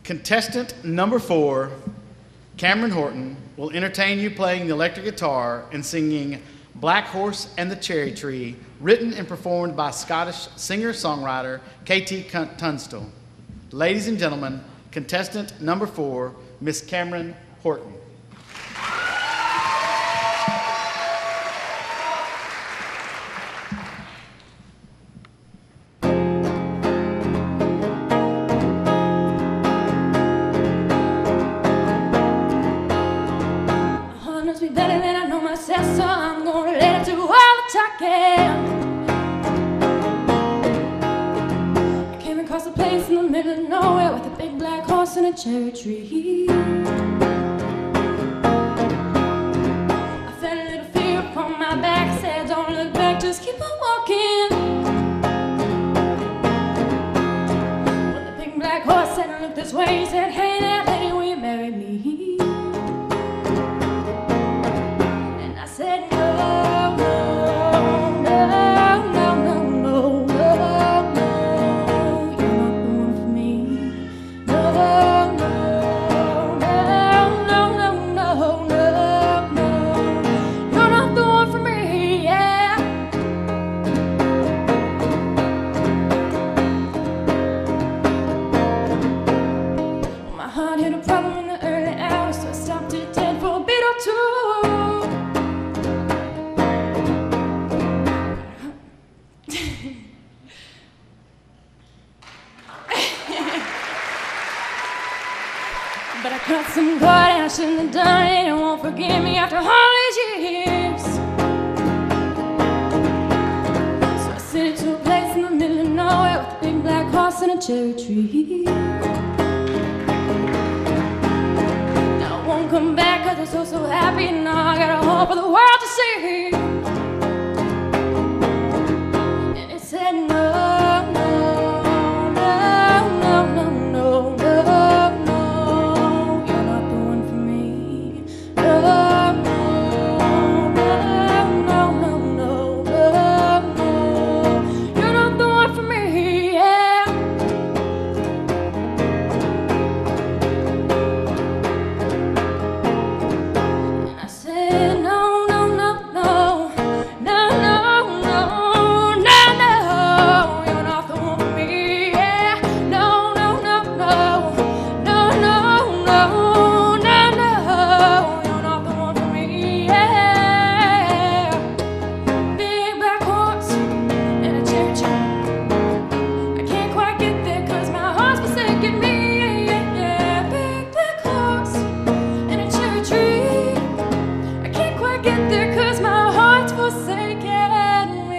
Contestant number 4, Cameron Horton, will entertain you playing the electric guitar and singing Black Horse and the Cherry Tree, written and performed by Scottish singer-songwriter K.T. Tunstall. Ladies and gentlemen, contestant number 4, Miss Cameron Horton. Knows me better than I know myself, so I'm gonna let it do all the talking. I came across a place in the middle of nowhere with a big black horse and a cherry tree. I felt a little fear upon my back, said don't look back, just keep on walking. When the big black horse said look this way, he said hey there lady, will you marry me? Said no, no, no, no, no, no, no, no, you're not the one for me. No, no, no, no, no, no, no, no, you're not the one for me, yeah. Well, my heart hit a problem in the early hours, so I stopped it dead for a bit or two. But I cut some blood and I shouldn't have done it, and won't forgive me after all these years. So I sent it to a place in the middle of nowhere with a big black horse and a cherry tree. Now I won't come back 'cause I'm so, so happy, and now I got a hope for the world to see. And it said no, no, no, no, no, no, no. get there 'cause my heart's forsaken me.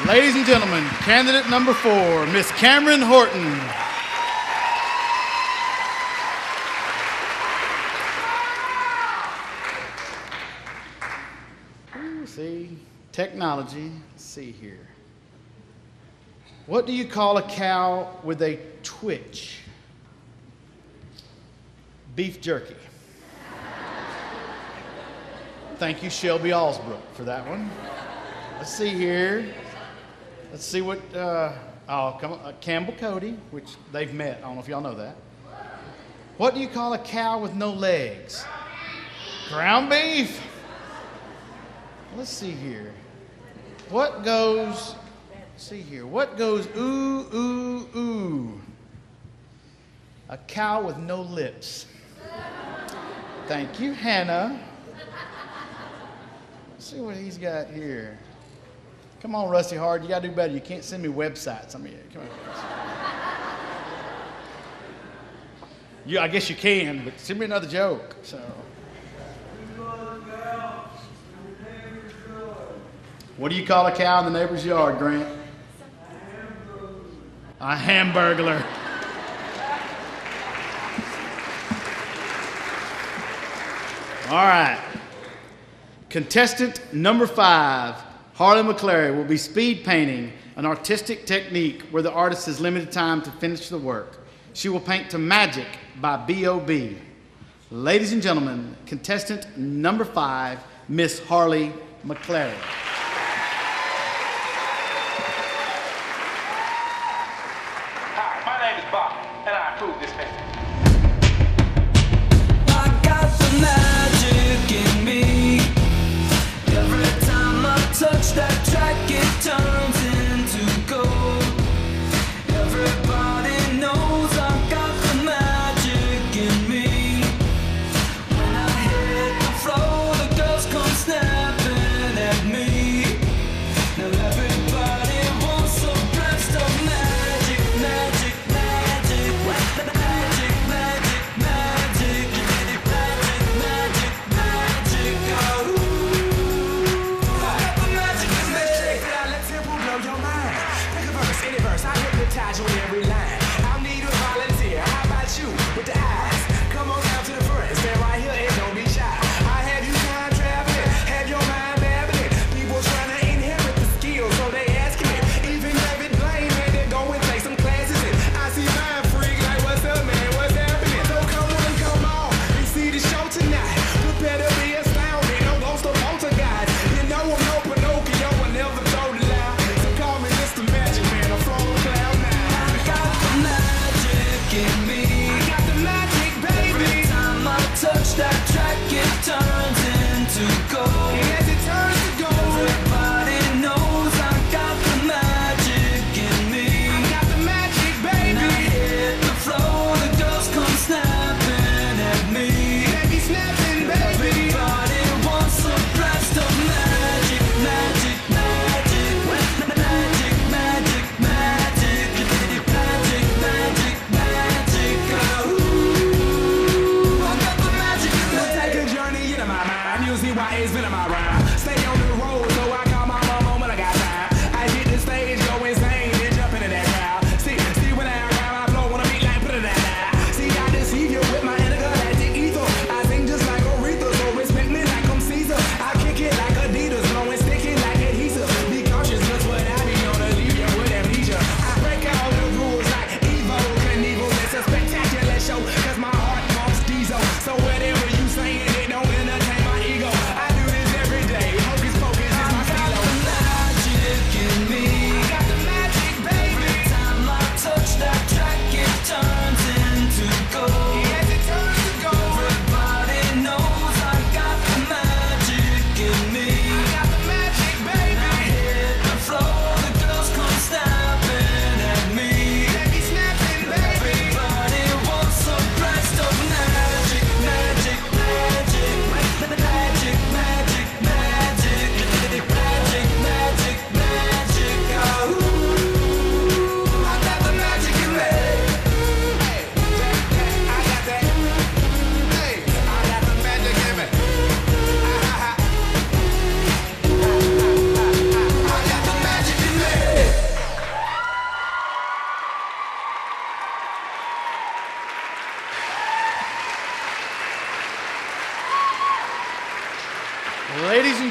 Ladies and gentlemen, candidate number 4, Miss Cameron Horton. Ooh, see, technology. Let's see here. What do you call a cow with a twitch? Beef jerky. Thank you, Shelby Alsbrook, for that one. Let's see here. Let's see what, Campbell Cody, which they've met. I don't know if y'all know that. What do you call a cow with no legs? Ground beef. Let's see here. What goes ooh, ooh, ooh? A cow with no lips. Thank you, Hannah. Let's see what he's got here. Come on, Rusty Hard, you gotta do better. You can't send me websites. I mean, come on. I guess you can, but send me another joke. So. What do you call a cow in the neighbor's yard, Grant? A hamburglar. All right. Contestant number 5, Harley McClary, will be speed painting, an artistic technique where the artist has limited time to finish the work. She will paint to Magic by B.O.B. Ladies and gentlemen, contestant number 5, Miss Harley McClary. Hi, my name is Bob, and I approve this painting. I got the magic in me. Every time I touch that track, it turns into gold. Everybody knows I got the magic in me. When I hit the floor, the girls come snapping at me. Now everybody wants a blast of magic, magic, magic, magic, magic, magic, magic, magic, magic, oh. I got the magic in me. Now let tempo blow your mind. Pick a verse, any verse, I hypnotize you in every line. I'll need a volunteer. How about you with the eyes? Come on down to the front, stand right here and don't be shy. I have you time traveling, have your mind babbling. People trying to inherit the skills, so they asking it. Even David Blaine had to go and take some classes in. I see mind freak like, what's up, man? What's happening? So come on, and see the show tonight. Prepare to be astounded, no ghost or poltergeist. You know I'm no Pinocchio, I never told a lie. So call me Mr. Magic Man, I'm from cloud 9. I got the magic in me. I got the magic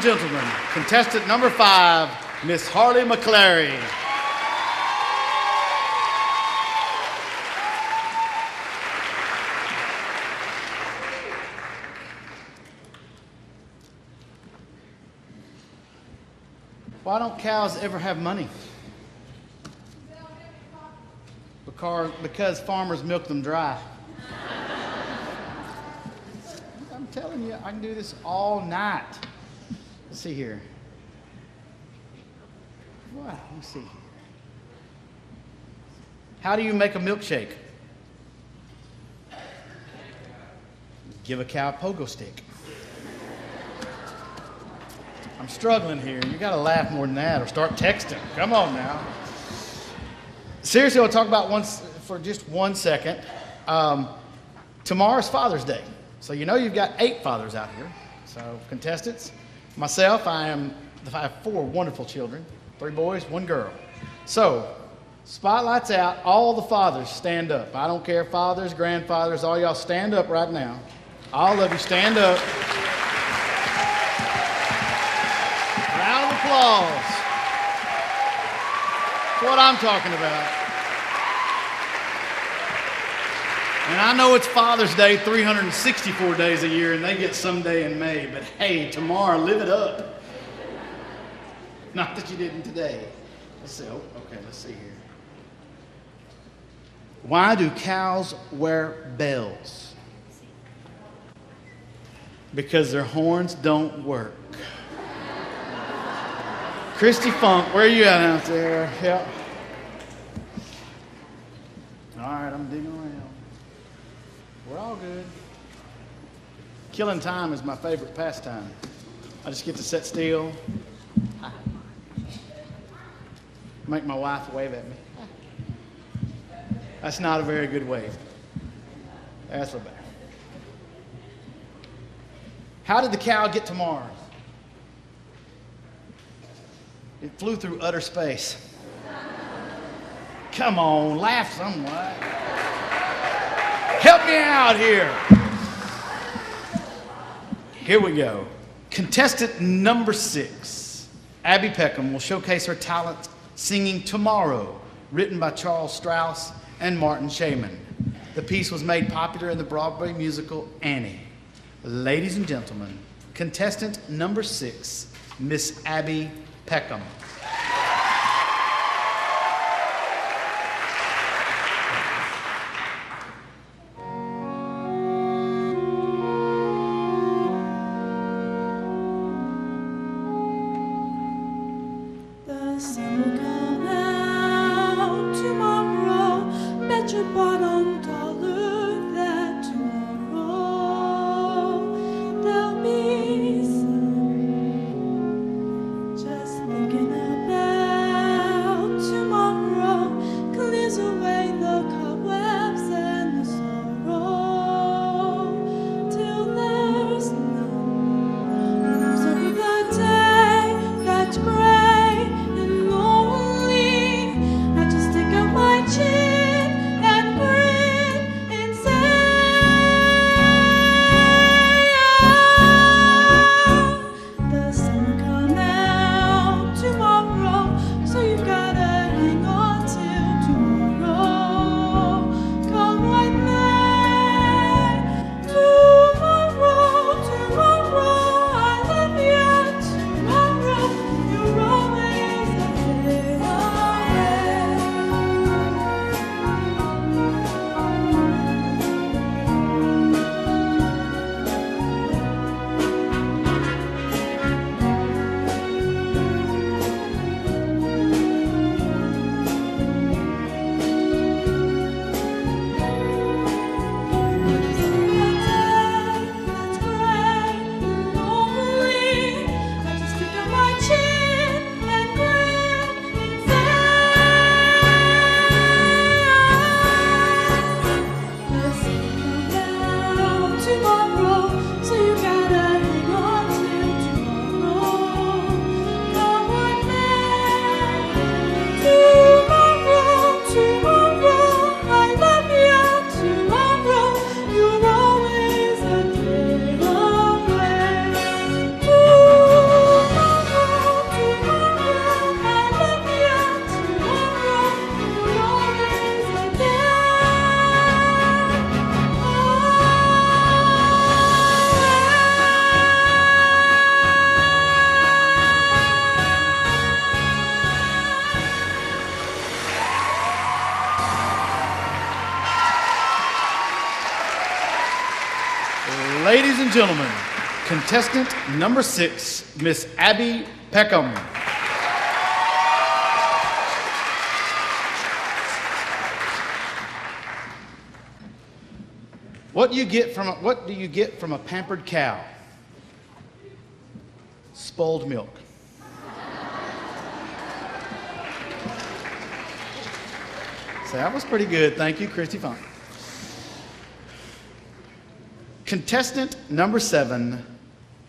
and gentlemen, contestant number 5, Miss Harley McClary. Why don't cows ever have money? Because farmers milk them dry. I'm telling you, I can do this all night. Let's see here. Wow, let me see. How do you make a milkshake? Give a cow a pogo stick. I'm struggling here. You got to laugh more than that or start texting. Come on now. Seriously, I'll talk about for just 1 second. Tomorrow's Father's Day. So you know you've got 8 fathers out here. So contestants, myself, I have 4 wonderful children, 3 boys, 1 girl. So spotlight's out. All the fathers stand up. I don't care, fathers, grandfathers, all y'all stand up right now. All of you stand up. Round of applause. That's what I'm talking about. And I know it's Father's Day 364 days a year, and they get some day in May, but hey, tomorrow, live it up. Not that you didn't today. Let's see. Oh, okay, let's see here. Why do cows wear bells? Because their horns don't work. Christy Funk, where are you at out there? Yep. All right, I'm digging around. We're all good. Killing time is my favorite pastime. I just get to sit still. Make my wife wave at me. That's not a very good wave. That's what bad. How did the cow get to Mars? It flew through utter space. Come on, laugh somewhat. Help me out here. Here we go. Contestant number 6, Abby Peckham, will showcase her talent singing Tomorrow, written by Charles Strauss and Martin Shaman. The piece was made popular in the Broadway musical Annie. Ladies and gentlemen, contestant number 6, Miss Abby Peckham. The sun will come out tomorrow. Bet your bottom dollar that tomorrow there'll be sun. Just thinking Ladies and gentlemen, contestant number 6, Miss Abby Peckham. What do you get from a pampered cow? Spoiled milk. So that was pretty good. Thank you, Christy Funk. Contestant number 7,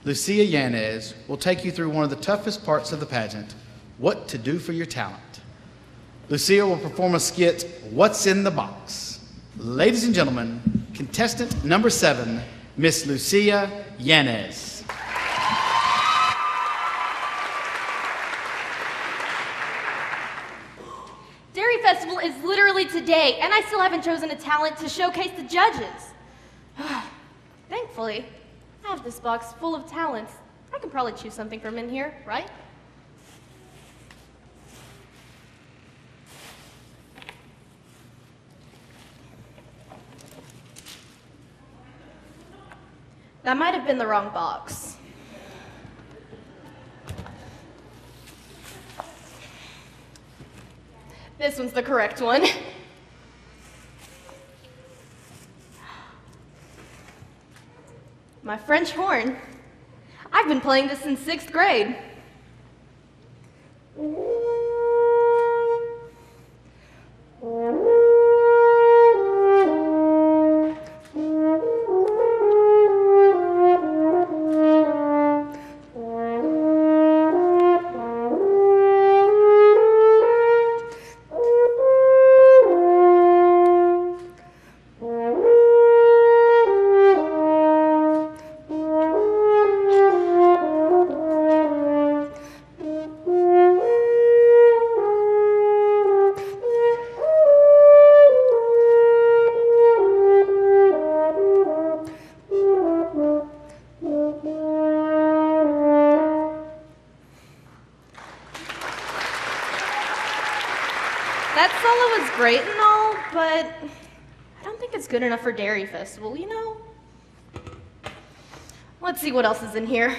Lucia Yanez, will take you through one of the toughest parts of the pageant, what to do for your talent. Lucia will perform a skit, What's in the Box? Ladies and gentlemen, contestant number 7, Miss Lucia Yanez. Dairy Festival is literally today, and I still haven't chosen a talent to showcase the judges. Thankfully, I have this box full of talents. I can probably choose something from in here, right? That might have been the wrong box. This one's the correct one. My French horn. I've been playing this since 6th grade. That solo was great and all, but I don't think it's good enough for Dairy Festival, you know? Let's see what else is in here.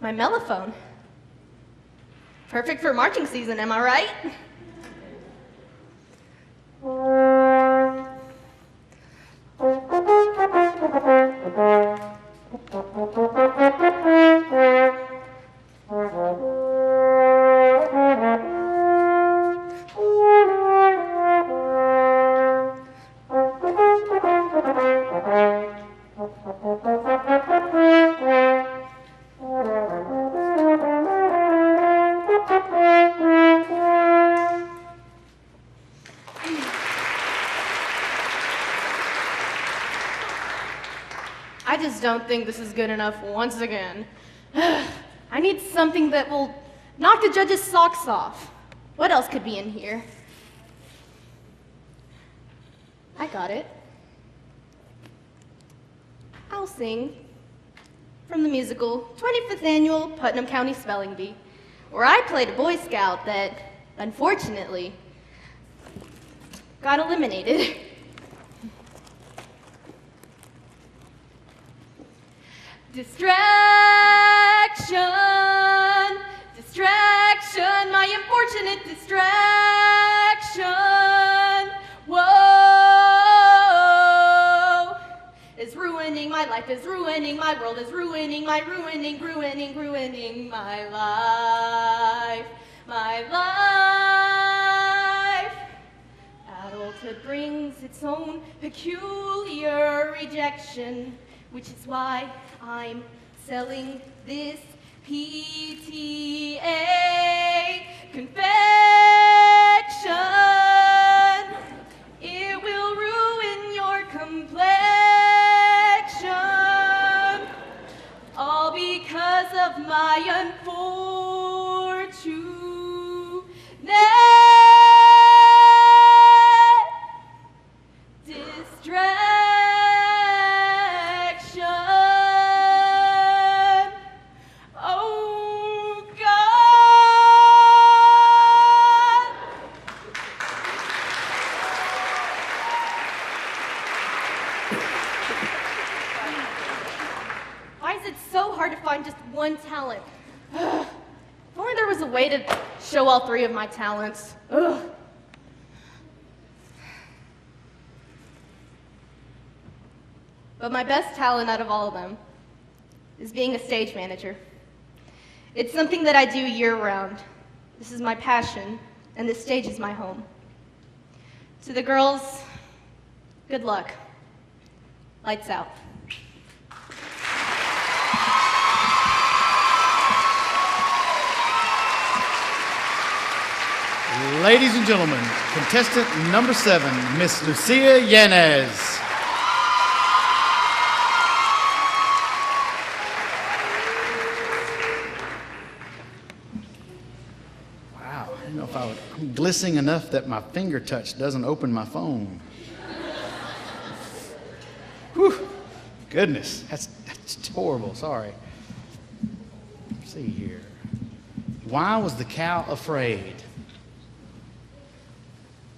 My mellophone. Perfect for marching season, am I right? I just don't think this is good enough once again. I need something that will knock the judges' socks off. What else could be in here? I got it. I'll sing from the musical 25th Annual Putnam County Spelling Bee, where I played a Boy Scout that, unfortunately, got eliminated. Distraction, distraction, my unfortunate distraction. Whoa, is ruining my life, is ruining my world, is ruining my ruining my life, my life. Adulthood brings its own peculiar rejection, which is why I'm selling this PTA confection. It will ruin your complexion, all because of my unfortunate distraction. Oh God. a way to show all three of my talents. Ugh. But my best talent out of all of them is being a stage manager. It's something that I do year-round. This is my passion, and this stage is my home. To the girls, good luck. Lights out. Ladies and gentlemen, contestant number 7, Miss Lucia Yanez. Wow, I don't know if I'm glistening enough that my finger touch doesn't open my phone. Whew, goodness, that's horrible, sorry. Let's see here. Why was the cow afraid?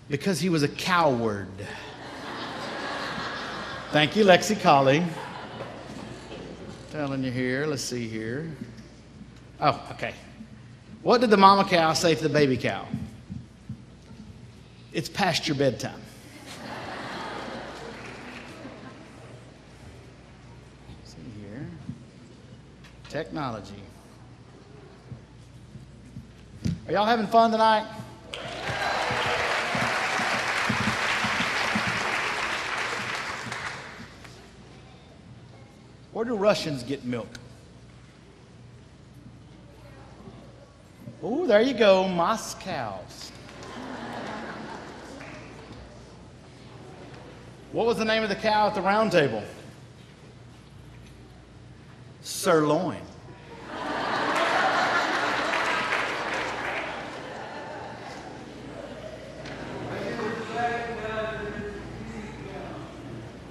Because he was a coward. Thank you, Lexi Colley. Telling you here, let's see here. Oh, okay. What did the mama cow say to the baby cow? It's past your bedtime. See here. Technology. Are y'all having fun tonight? Where do Russians get milk? Oh, there you go, Moscows. What was the name of the cow at the round table? Sirloin.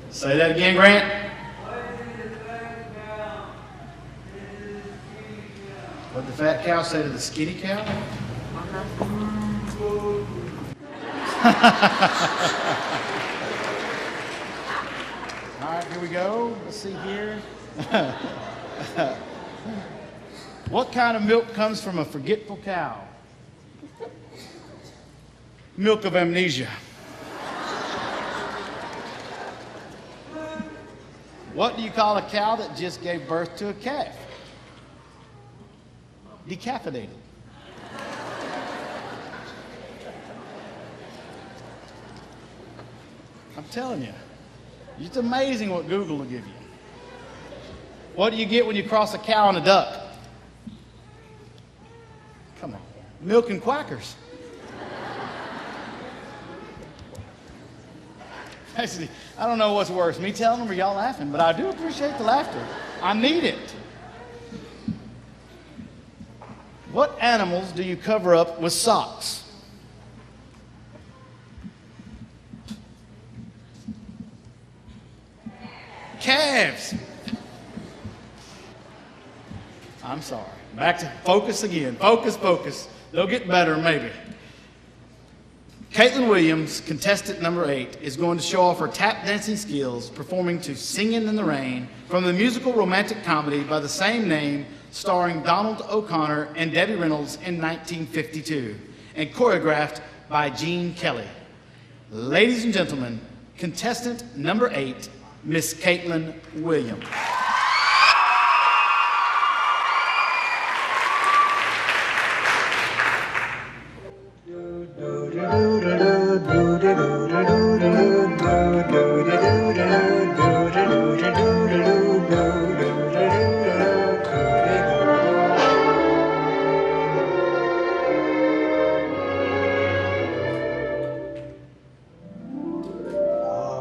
Say that again, Grant. What did the fat cow say to the skinny cow? All right, here we go. Let's see here. What kind of milk comes from a forgetful cow? Milk of amnesia. What do you call a cow that just gave birth to a calf? Decapitated. I'm telling you, it's amazing what Google will give you. What do you get when you cross a cow and a duck? Come on, milk and quackers. Actually, I don't know what's worse, me telling them or y'all laughing, but I do appreciate the laughter. I need it. What animals do you cover up with socks? Calves. I'm sorry. Back to focus again. Focus, focus. They'll get better, maybe. Caitlin Williams, contestant number 8, is going to show off her tap dancing skills performing to Singin' in the Rain from the musical romantic comedy by the same name, starring Donald O'Connor and Debbie Reynolds in 1952, and choreographed by Gene Kelly. Ladies and gentlemen, contestant number 8, Miss Caitlin Williams.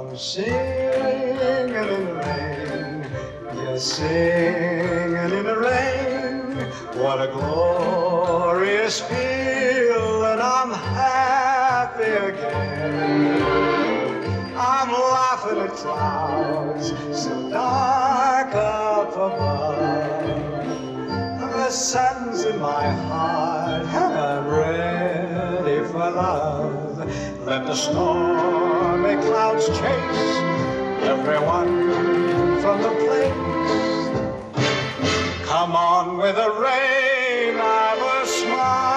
I'm singing in the rain, yes, singing in the rain. What a glorious feeling, I'm happy again. I'm laughing at clouds so dark up above. The sun's in my heart and I'm ready for love. Let the stormy clouds chase everyone from the place. Come on with the rain, I will smile.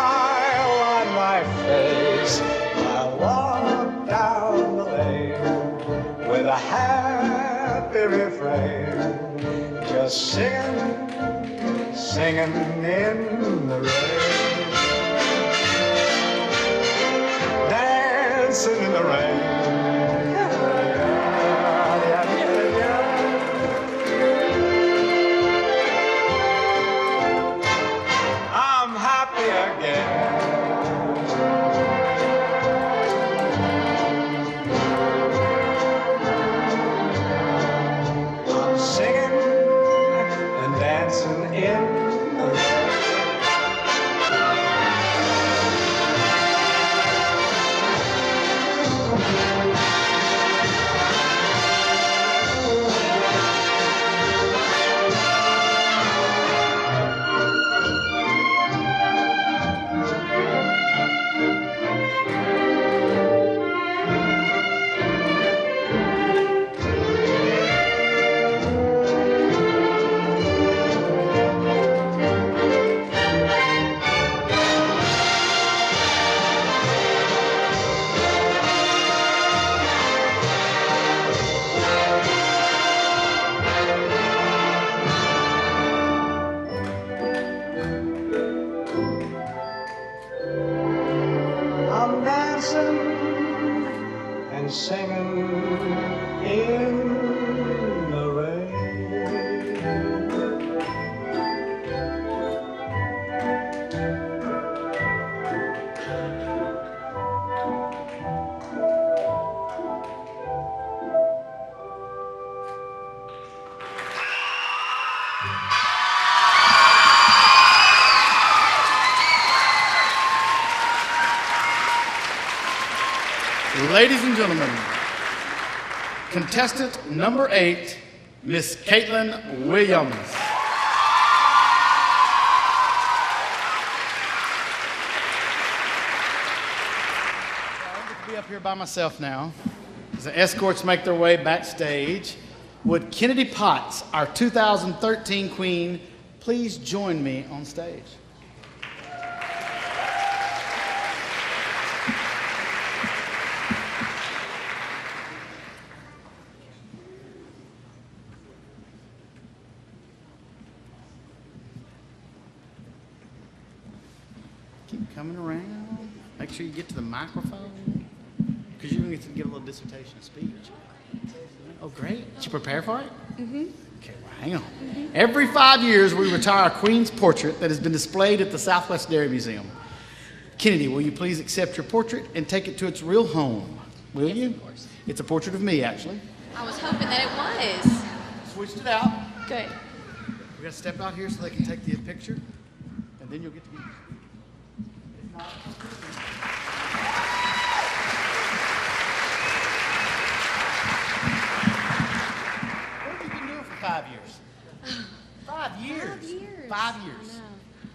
singing in the rain, dancing in the rain. I'm happy again. I'm singing and dancing in the rain. I'm dancing and singing in the rain. Ladies and gentlemen, contestant number 8, Miss Caitlin Williams. I get to be up here by myself now. As the escorts make their way backstage, would Kennedy Potts, our 2013 queen, please join me on stage? Keep coming around. Make sure you get to the microphone, because you're going to get to give a little dissertation speech. Oh, great. Did you prepare for it? Mm-hmm. Okay, well, hang on. Mm-hmm. Every 5 years, we retire a queen's portrait that has been displayed at the Southwest Dairy Museum. Kennedy, will you please accept your portrait and take it to its real home? Will you? Of course. It's a portrait of me, actually. I was hoping that it was. Switched it out. Good. We got to step out here so they can take the picture, and then you'll get to be. What have you been doing for 5 years? 5 years. 5 years. 5 years.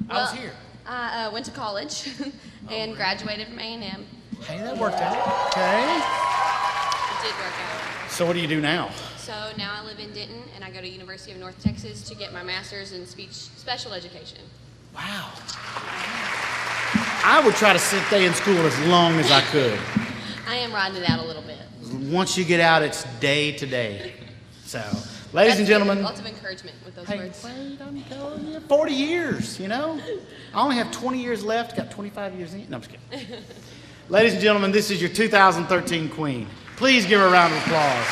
I I was here. I went to college and graduated from A&M. Hey, that worked out. Okay. It did work out. So what do you do now? So now I live in Denton and I go to University of North Texas to get my master's in speech special education. Wow. I would try to stay in school as long as I could. I am riding it out a little bit. Once you get out, it's day to day. So, ladies and gentlemen. Lots of encouragement with those Hey, words. wait, I'm telling you. 40 years, you know? I only have 20 years left, got 25 years in. No, I'm just kidding. Ladies and gentlemen, this is your 2013 queen. Please give her a round of applause.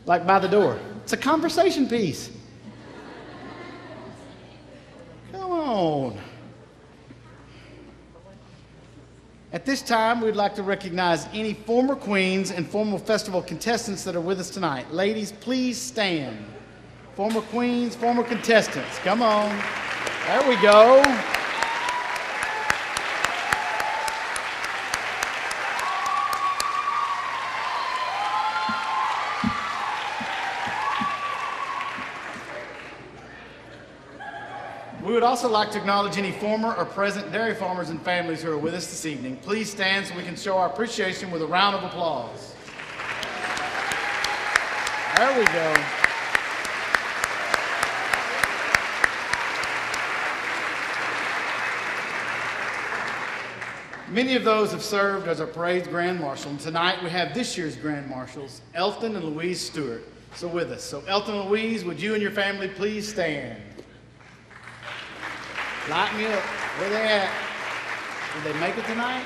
Like by the door. It's a conversation piece. Come on. At this time, we'd like to recognize any former queens and former festival contestants that are with us tonight. Ladies, please stand. Former queens, former contestants. Come on. There we go. We would also like to acknowledge any former or present dairy farmers and families who are with us this evening. Please stand so we can show our appreciation with a round of applause. There we go. Many of those have served as our parade's Grand Marshal, and tonight we have this year's Grand Marshals, Elton and Louise Stewart, so with us. So Elton and Louise, would you and your family please stand? Light me up. Where they at? Did they make it tonight?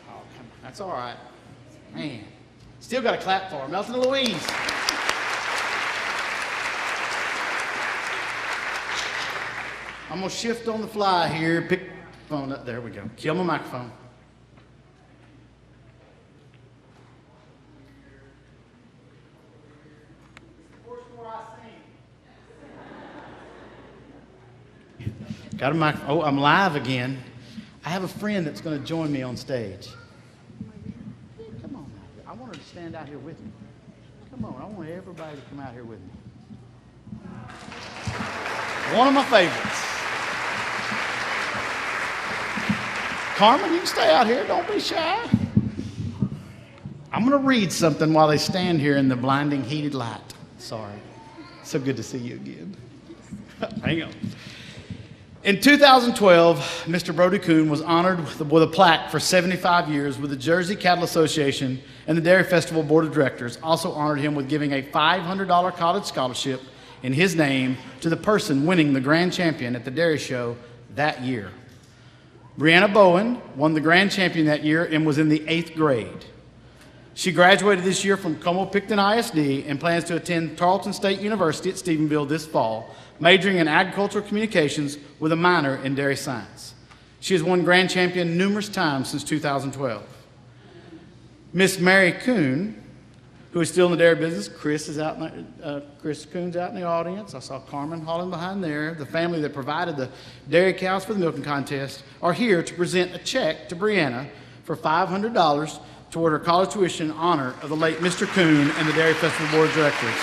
Oh, come on. That's all right. Man, still got to clap for them. Elton and Louise. I'm going to shift on the fly here. Pick the phone up. There we go. Kill my microphone. Got a microphone. Oh, I'm live again. I have a friend that's going to join me on stage. Come on. I want her to stand out here with me. Come on. I want everybody to come out here with me. One of my favorites. Carmen, you can stay out here. Don't be shy. I'm going to read something while they stand here in the blinding heated light. Sorry. So good to see you again. Hang on. In 2012, Mr. Brody Kuhn was honored with a plaque for 75 years with the Jersey Cattle Association and the Dairy Festival Board of Directors also honored him with giving a $500 college scholarship in his name to the person winning the grand champion at the dairy show that year. Brianna Bowen won the grand champion that year and was in the 8th grade. She graduated this year from Como-Picton ISD and plans to attend Tarleton State University at Stephenville this fall, majoring in agricultural communications with a minor in dairy science. She has won grand champion numerous times since 2012. Miss Mary Kuhn, who is still in the dairy business, Chris Kuhn's out in the audience. I saw Carmen hauling behind there. The family that provided the dairy cows for the milking contest are here to present a check to Brianna for $500 toward her college tuition in honor of the late Mr. Kuhn and the Dairy Festival Board of Directors.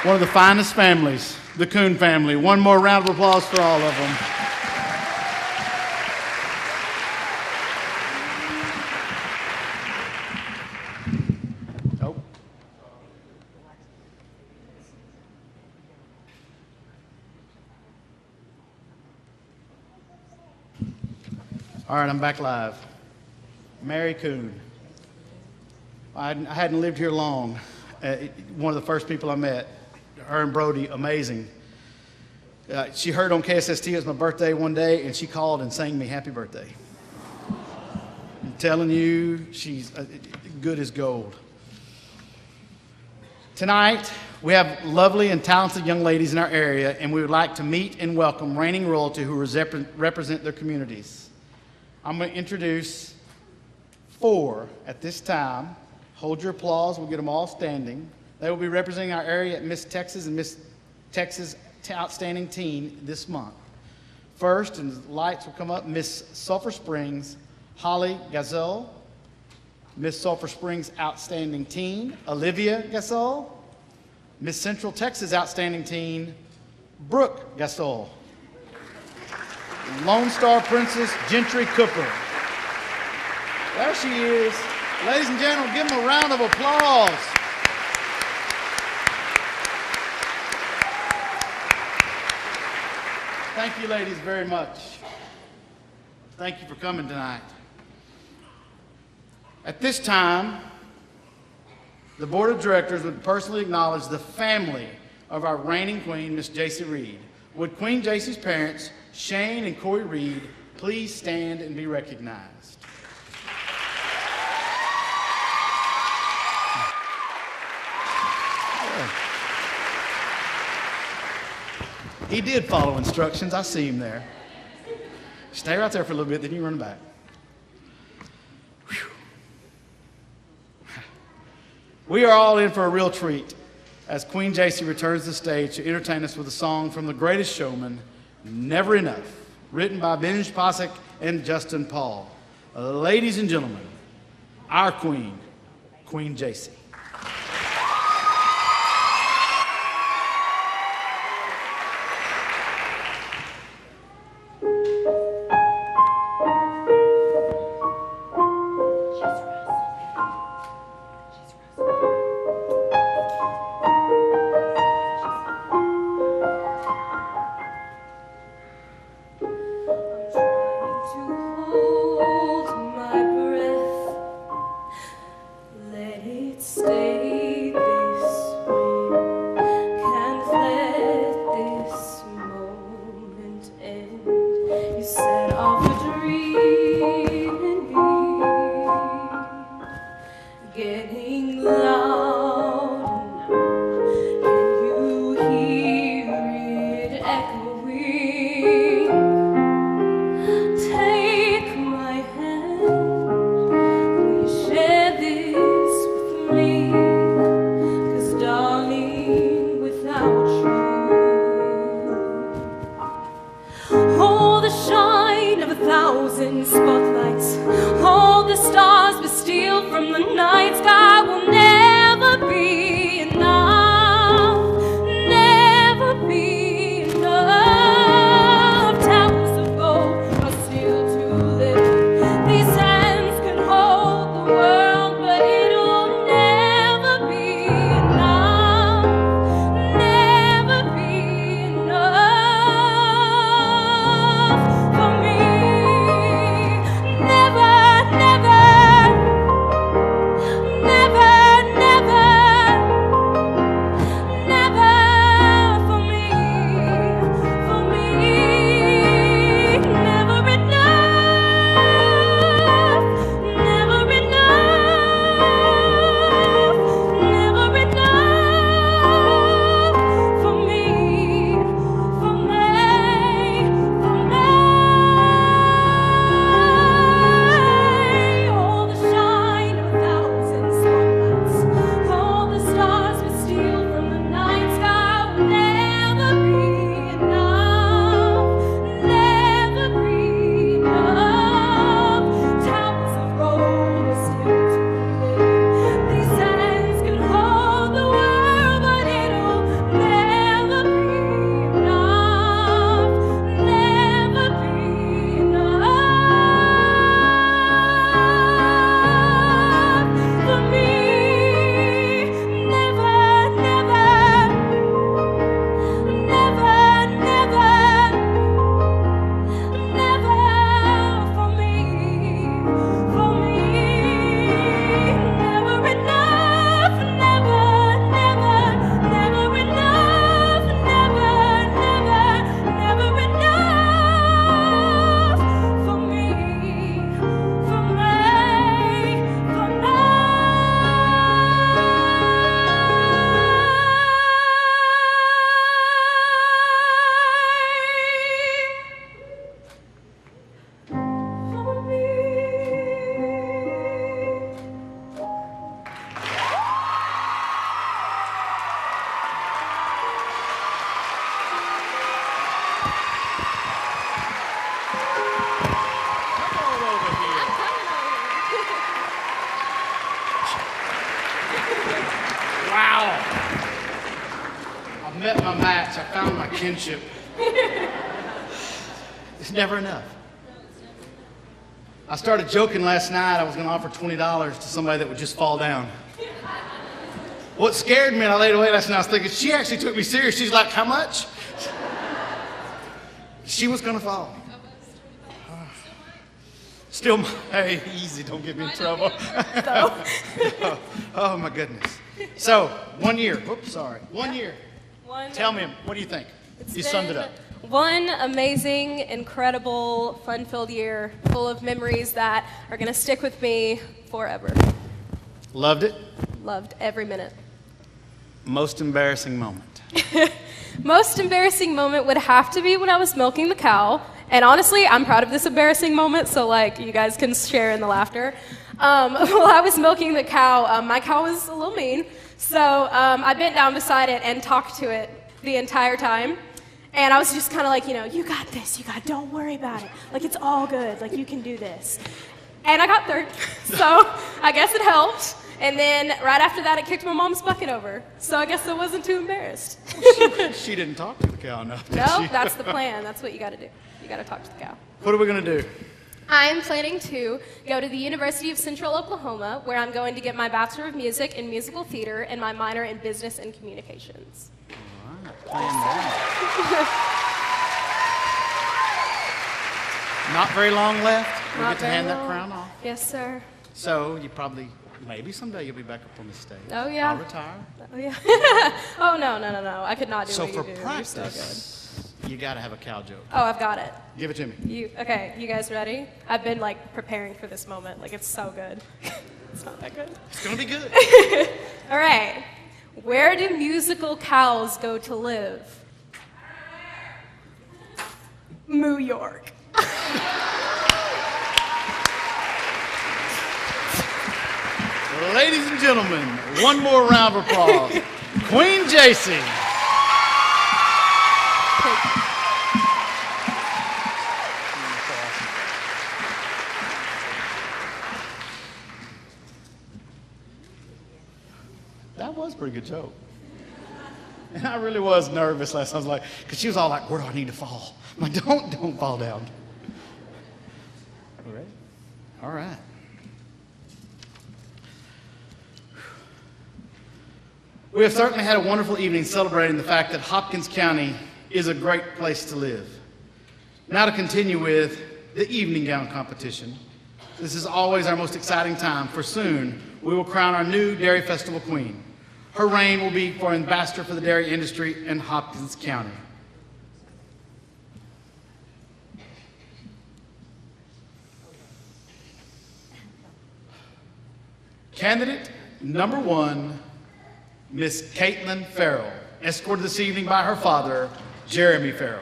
One of the finest families, the Kuhn family. One more round of applause for all of them. Oh. All right, I'm back live. Mary Kuhn. I hadn't lived here long. One of the first people I met. Her and Brody, amazing. She heard on KSST it was my birthday one day, and she called and sang me happy birthday. I'm telling you, she's good as gold. Tonight, we have lovely and talented young ladies in our area, and we would like to meet and welcome reigning royalty who represent their communities. I'm going to introduce 4 at this time. Hold your applause. We'll get them all standing. They will be representing our area at Miss Texas and Miss Texas Outstanding Teen this month. First, and the lights will come up, Miss Sulphur Springs, Holly Gazelle. Miss Sulphur Springs Outstanding Teen, Olivia Gasol. Miss Central Texas Outstanding Teen, Brooke Gasol. Lone Star Princess, Gentry Cooper. There she is. Ladies and gentlemen, give them a round of applause. Thank you, ladies, very much. Thank you for coming tonight. At this time, the Board of Directors would personally acknowledge the family of our reigning queen, Miss Jacy Reed. Would Queen Jacy's parents, Shane and Corey Reed, please stand and be recognized? He did follow instructions. I see him there. Stay right there for a little bit, then you run back. Whew. We are all in for a real treat as Queen Jacy returns to the stage to entertain us with a song from The Greatest Showman, Never Enough, written by Benj Pasek and Justin Paul. Ladies and gentlemen, our queen, Queen Jacy. 1,000 spotlights. All the stars we steal from the night sky will never be enough. Never be enough. Towers of gold are still too little. These hands can hold the world, but it'll never be enough. Never be enough for me. Never, never, never, never, never for me, for me. Never enough, never enough, never enough for me, for me, for me. All the shine of 1,000 spotlights, all the stars we steal from the night sky will never be enough, never be enough. Towers of gold are still too little. These hands can hold the world, but it'll never be enough, never be enough for me. Never, never, never, never, never for me, for me. Never enough, never, never, never enough, never, never, never enough for me, for me, for Wow. I've met my match. I found my kinship. It's never enough. I started joking last night. I was going to offer $20 to somebody that would just fall down. What scared me, and I laid awake last night, I was thinking, she actually took me serious. She's like, how much? She was going to fall. Still, hey, easy, don't get me in trouble. Oh, my goodness. So, 1 year. Whoops, sorry. 1 year. Tell me, what do you think? You summed it up. One amazing, incredible, fun-filled year full of memories that are going to stick with me forever. Loved it? Loved every minute. Most embarrassing moment? Most embarrassing moment would have to be when I was milking the cow. And honestly, I'm proud of this embarrassing moment, so like you guys can share in the laughter. While I was milking the cow, my cow was a little mean, so I bent down beside it and talked to it the entire time. And I was just kind of like, you got this, don't worry about it. Like, it's all good, like, you can do this. And I got third, so I guess it helped. And then right after that, it kicked my mom's bucket over. So I guess I wasn't too embarrassed. She didn't talk to the cow enough, did No, she? that's the plan. That's what you got to do. You got to talk to the cow. What are we going to do? I'm planning to go to the University of Central Oklahoma, where I'm going to get my Bachelor of Music in Musical Theater and my minor in Business and Communications. All right, plan that. Not very long left. We Not get to very hand that long. crown off. Yes, sir. So you probably, maybe someday you'll be back up on the stage. Oh, yeah. I'll retire. Oh, yeah. Oh, no. I could not do So what for you do. practice, You're so you got to have a cow joke. good. Oh, I've got it. Give it to me. Okay, you guys ready? I've been, preparing for this moment. It's so good. It's not that good. It's going to be good. All right. Where do musical cows go to live? New York. Ladies and gentlemen, one more round of applause. Queen JC. was a pretty good joke. And I really was nervous last time. I was like, because she was all like, where do I need to fall? I'm like, don't fall down. All right. All right. We have certainly had a wonderful evening celebrating the fact that Hopkins County is a great place to live. Now to continue with the evening gown competition. This is always our most exciting time, for soon we will crown our new Dairy Festival Queen. Her reign will be for ambassador for the dairy industry in Hopkins County. Candidate number 1, Miss Caitlin Farrell, escorted this evening by her father, Jeremy Farrell.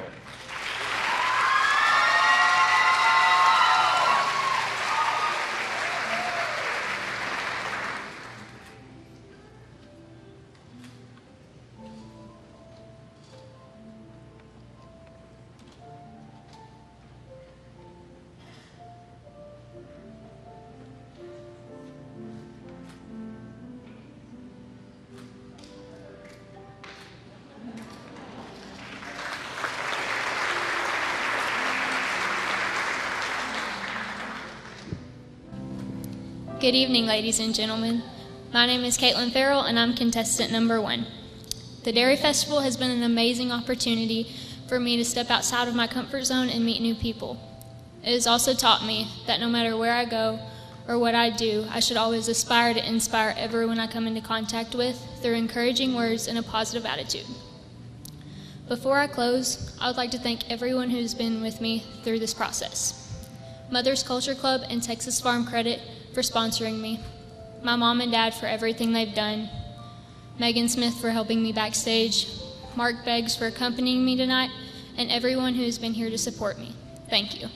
Good evening, ladies and gentlemen. My name is Caitlin Farrell, and I'm contestant number 1. The Dairy Festival has been an amazing opportunity for me to step outside of my comfort zone and meet new people. It has also taught me that no matter where I go or what I do, I should always aspire to inspire everyone I come into contact with through encouraging words and a positive attitude. Before I close, I would like to thank everyone who's been with me through this process. Mother's Culture Club and Texas Farm Credit for sponsoring me, my mom and dad for everything they've done, Megan Smith for helping me backstage, Mark Beggs for accompanying me tonight, and everyone who has been here to support me. Thank you.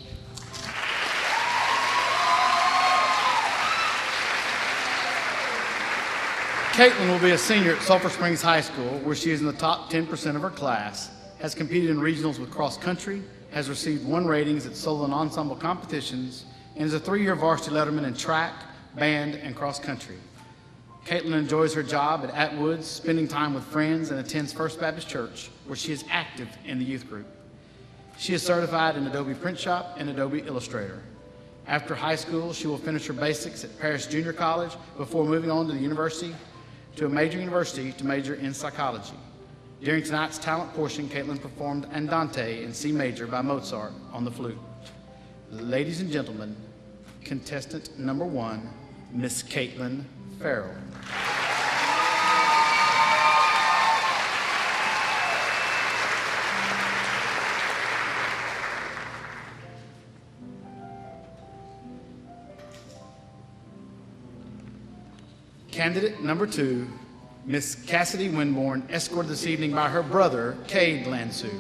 Caitlin will be a senior at Sulphur Springs High School, where she is in the top 10% of her class, has competed in regionals with cross country, has received 1 ratings at solo and ensemble competitions, and is a 3-year varsity letterman in track, band, and cross country. Caitlin enjoys her job at Atwoods, spending time with friends, and attends First Baptist Church, where she is active in the youth group. She is certified in Adobe Print Shop and Adobe Illustrator. After high school, she will finish her basics at Paris Junior College before moving on to a major university to major in psychology. During tonight's talent portion, Caitlin performed Andante in C major by Mozart on the flute. Ladies and gentlemen, contestant number 1, Miss Caitlin Farrell. Candidate number 2, Miss Cassidy Winborn, escorted this evening by her brother, Cade Lansu.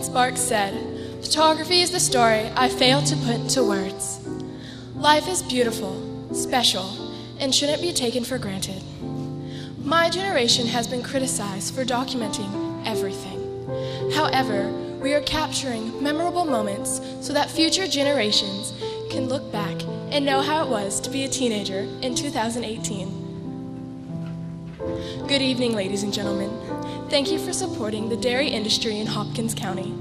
Sparks said, "Photography is the story I failed to put into words. Life is beautiful, special, and shouldn't be taken for granted. My generation has been criticized for documenting everything. However, we are capturing memorable moments so that future generations can look back and know how it was to be a teenager in 2018. Good evening, ladies and gentlemen. Thank you for supporting the dairy industry in Hopkins County.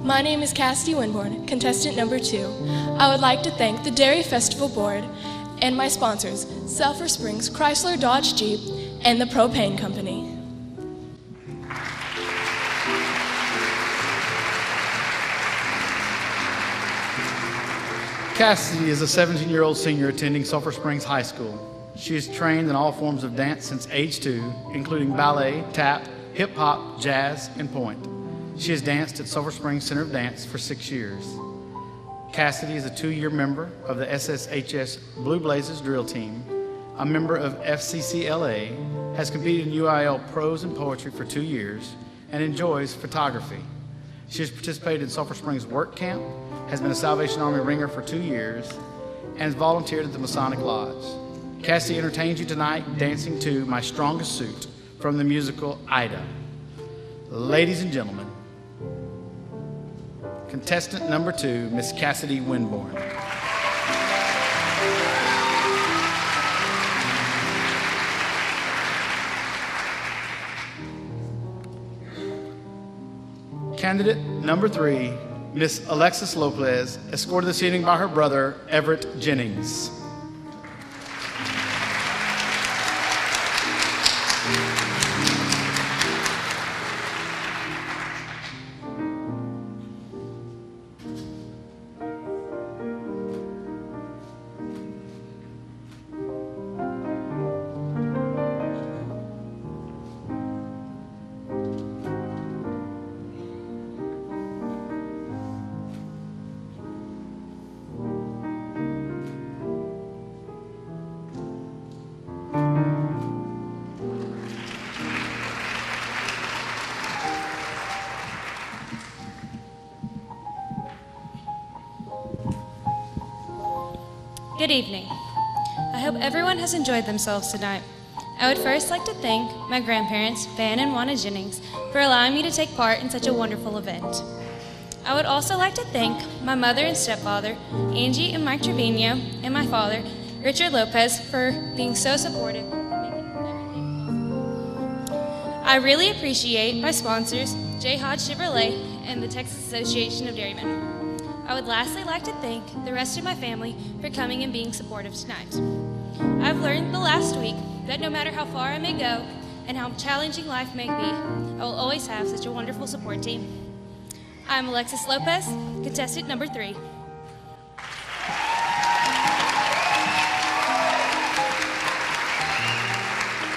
My name is Cassidy Winborn, contestant number 2. I would like to thank the Dairy Festival Board and my sponsors, Sulphur Springs Chrysler Dodge Jeep and the Propane Company. Cassidy is a 17-year-old senior attending Sulphur Springs High School. She is trained in all forms of dance since age 2, including ballet, tap, hip-hop, jazz, and point. She has danced at Sulphur Springs Center of Dance for 6 years. Cassidy is a 2-year member of the SSHS Blue Blazes drill team, a member of FCCLA, has competed in UIL prose and poetry for 2 years, and enjoys photography. She has participated in Sulphur Springs Work Camp, has been a Salvation Army ringer for 2 years, and has volunteered at the Masonic Lodge. Cassidy entertains you tonight dancing to My Strongest Suit from the musical Ida. Ladies and gentlemen, contestant number 2, Miss Cassidy Winborn. Candidate number 3, Miss Alexis Lopez, escorted this evening by her brother, Everett Jennings. Good evening. I hope everyone has enjoyed themselves tonight. I would first like to thank my grandparents, Van and Juana Jennings, for allowing me to take part in such a wonderful event. I would also like to thank my mother and stepfather, Angie and Mike Trevino, and my father, Richard Lopez, for being so supportive and making everything possible. I really appreciate my sponsors, J. Hodge Chevrolet and the Texas Association of Dairymen. I would lastly like to thank the rest of my family for coming and being supportive tonight. I've learned the last week that no matter how far I may go and how challenging life may be, I will always have such a wonderful support team. I'm Alexis Lopez, contestant number 3.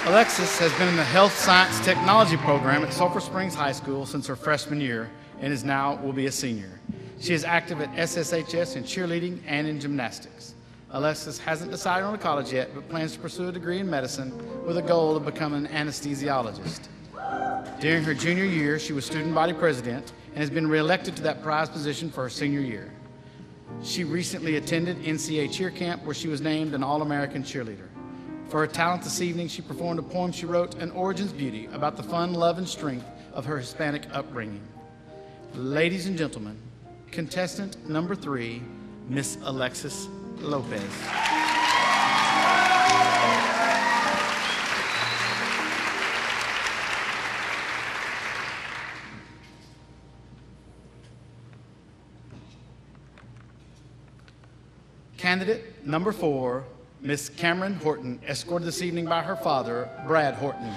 Alexis has been in the Health Science Technology program at Sulphur Springs High School since her freshman year and will be a senior. She is active at SSHS in cheerleading and in gymnastics. Alexis hasn't decided on a college yet, but plans to pursue a degree in medicine with a goal of becoming an anesthesiologist. During her junior year, she was student body president and has been reelected to that prized position for her senior year. She recently attended NCA Cheer Camp, where she was named an All-American cheerleader. For her talent this evening, she performed a poem she wrote, An Origin's Beauty, about the fun, love, and strength of her Hispanic upbringing. Ladies and gentlemen, contestant number 3, Miss Alexis Lopez. Candidate number 4, Miss Cameron Horton, escorted this evening by her father, Brad Horton.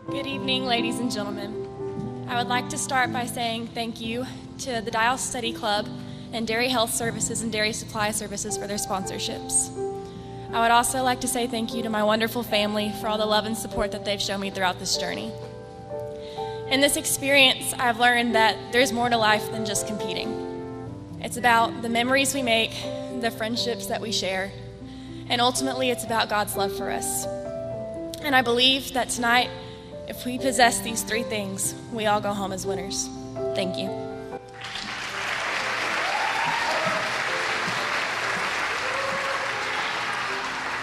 Good evening, ladies and gentlemen. I would like to start by saying thank you to the Dial Study Club and Dairy Health Services and Dairy Supply Services for their sponsorships. I would also like to say thank you to my wonderful family for all the love and support that they've shown me throughout this journey. In this experience, I've learned that there's more to life than just competing. It's about the memories we make, the friendships that we share, and ultimately it's about God's love for us. And I believe that tonight, if we possess these 3 things, we all go home as winners. Thank you.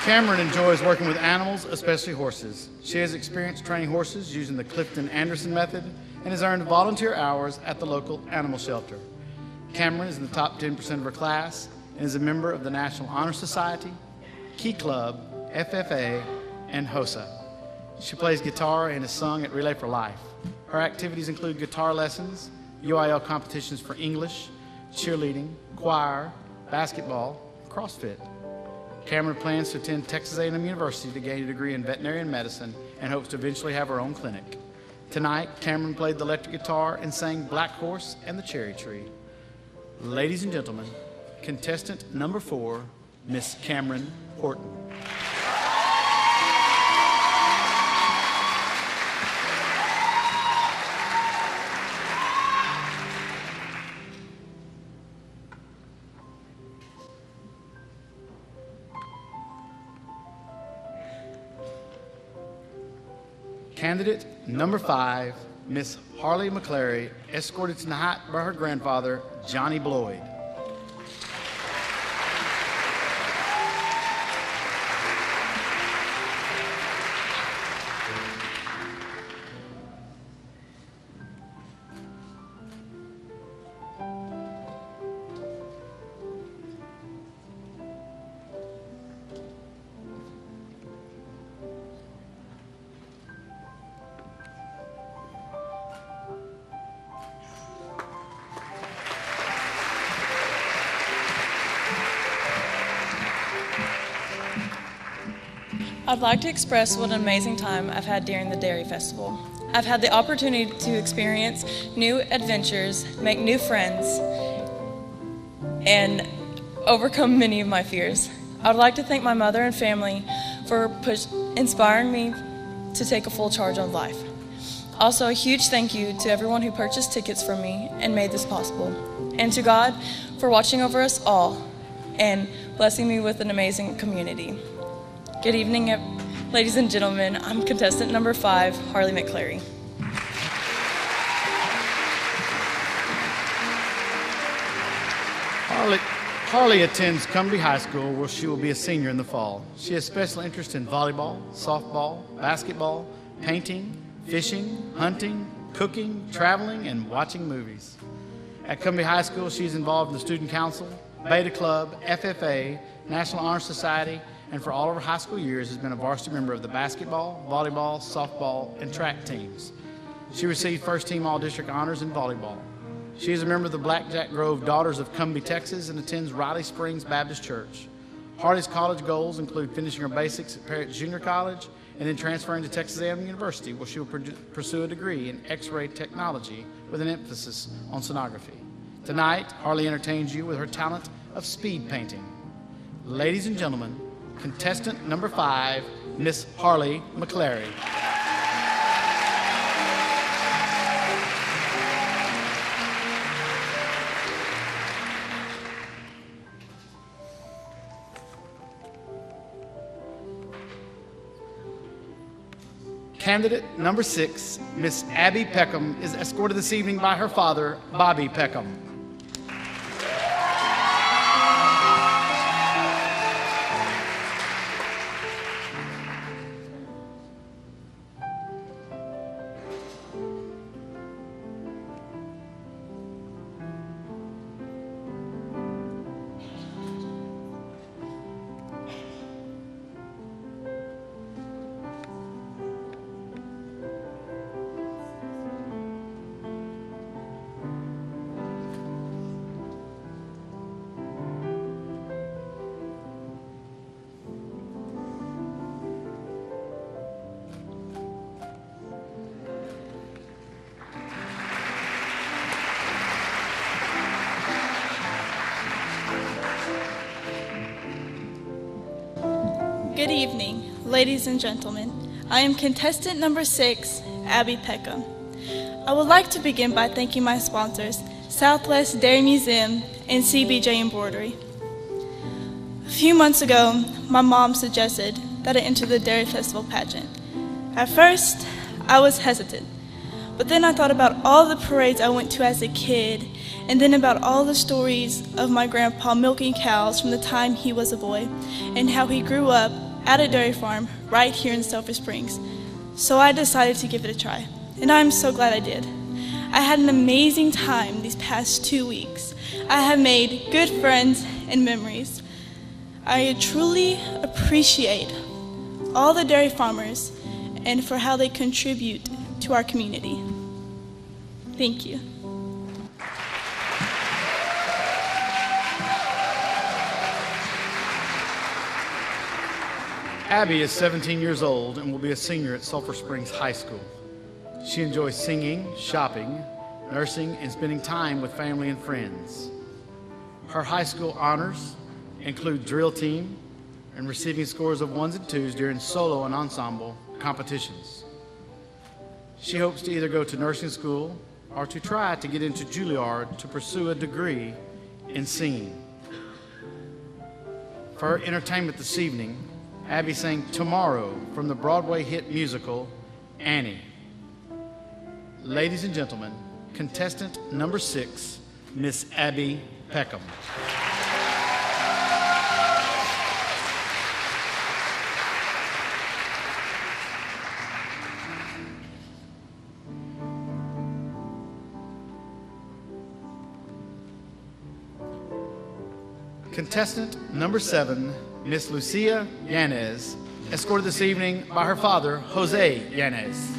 Cameron enjoys working with animals, especially horses. She has experience training horses using the Clifton Anderson method and has earned volunteer hours at the local animal shelter. Cameron is in the top 10% of her class and is a member of the National Honor Society, Key Club, FFA, and HOSA. She plays guitar and has sung at Relay for Life. Her activities include guitar lessons, UIL competitions for English, cheerleading, choir, basketball, and CrossFit. Cameron plans to attend Texas A&M University to gain a degree in veterinary medicine and hopes to eventually have her own clinic. Tonight, Cameron played the electric guitar and sang Black Horse and the Cherry Tree. Ladies and gentlemen, contestant number 4, Miss Cameron Horton. Candidate number 5, Miss Harley McClary, escorted tonight by her grandfather, Johnny Bloyd. I'd like to express what an amazing time I've had during the Dairy Festival. I've had the opportunity to experience new adventures, make new friends, and overcome many of my fears. I would like to thank my mother and family for inspiring me to take a full charge of life. Also, a huge thank you to everyone who purchased tickets from me and made this possible. And to God for watching over us all and blessing me with an amazing community. Good evening, ladies and gentlemen. I'm contestant number 5, Harley McClary. Harley attends Cumbie High School, where she will be a senior in the fall. She has special interest in volleyball, softball, basketball, painting, fishing, hunting, cooking, traveling, and watching movies. At Cumbie High School, she's involved in the Student Council, Beta Club, FFA, National Honor Society, and for all of her high school years has been a varsity member of the basketball, volleyball, softball, and track teams. She received first team all-district honors in volleyball. She is a member of the Blackjack Grove Daughters of Cumbie, Texas, and attends Riley Springs Baptist Church. Harley's college goals include finishing her basics at Parrott Junior College and then transferring to Texas A&M University, where she will pursue a degree in X-ray technology with an emphasis on sonography. Tonight, Harley entertains you with her talent of speed painting. Ladies and gentlemen, contestant number 5, Miss Harley McClary. Candidate number 6, Miss Abby Peckham, is escorted this evening by her father, Bobby Peckham. Good evening, ladies and gentlemen. I am contestant number 6, Abby Peckham. I would like to begin by thanking my sponsors, Southwest Dairy Museum and CBJ Embroidery. A few months ago, my mom suggested that I enter the Dairy Festival pageant. At first, I was hesitant, but then I thought about all the parades I went to as a kid, and then about all the stories of my grandpa milking cows from the time he was a boy, and how he grew up at a dairy farm right here in Sulphur Springs. So I decided to give it a try, and I'm so glad I did. I had an amazing time these past 2 weeks. I have made good friends and memories. I truly appreciate all the dairy farmers and for how they contribute to our community. Thank you. Abby is 17 years old and will be a senior at Sulphur Springs High School. She enjoys singing, shopping, nursing, and spending time with family and friends. Her high school honors include drill team and receiving scores of 1s and 2s during solo and ensemble competitions. She hopes to either go to nursing school or to try to get into Juilliard to pursue a degree in singing. For her entertainment this evening, Abby sang Tomorrow from the Broadway hit musical Annie. Ladies and gentlemen, contestant number 6, Miss Abby Peckham. Contestant number 7, Miss Lucia Yanez, escorted this evening by her father, Jose Yanez.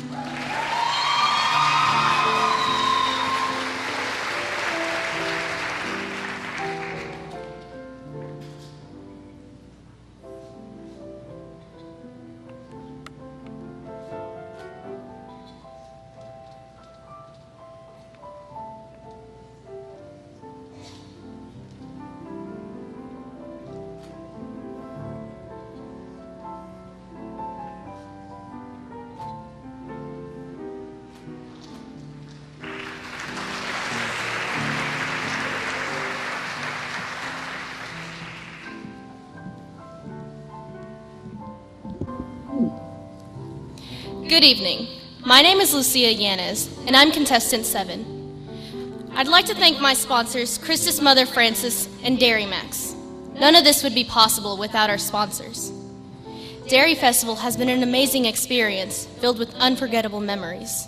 Good evening. My name is Lucia Yanez, and I'm contestant 7. I'd like to thank my sponsors, Christus Mother Francis and Dairy Max. None of this would be possible without our sponsors. Dairy Festival has been an amazing experience filled with unforgettable memories.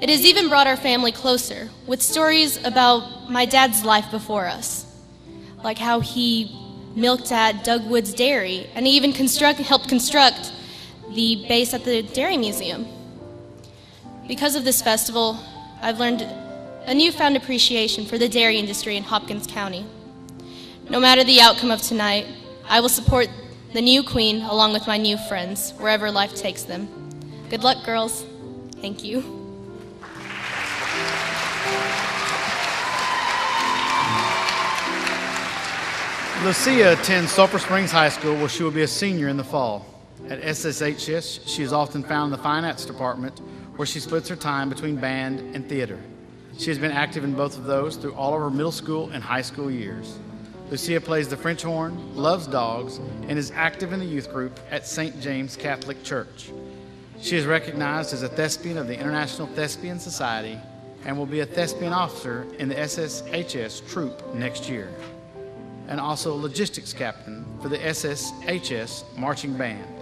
It has even brought our family closer with stories about my dad's life before us, like how he milked at Doug Wood's Dairy, and he even helped construct the base at the Dairy Museum. Because of this festival, I've learned a newfound appreciation for the dairy industry in Hopkins County. No matter the outcome of tonight, I will support the new queen along with my new friends, wherever life takes them. Good luck, girls. Thank you. Lucia attends Sulphur Springs High School, where she will be a senior in the fall. At SSHS, she is often found in the fine arts department, where she splits her time between band and theater. She has been active in both of those through all of her middle school and high school years. Lucia plays the French horn, loves dogs, and is active in the youth group at St. James Catholic Church. She is recognized as a thespian of the International Thespian Society and will be a thespian officer in the SSHS troop next year, and also logistics captain for the SSHS marching band.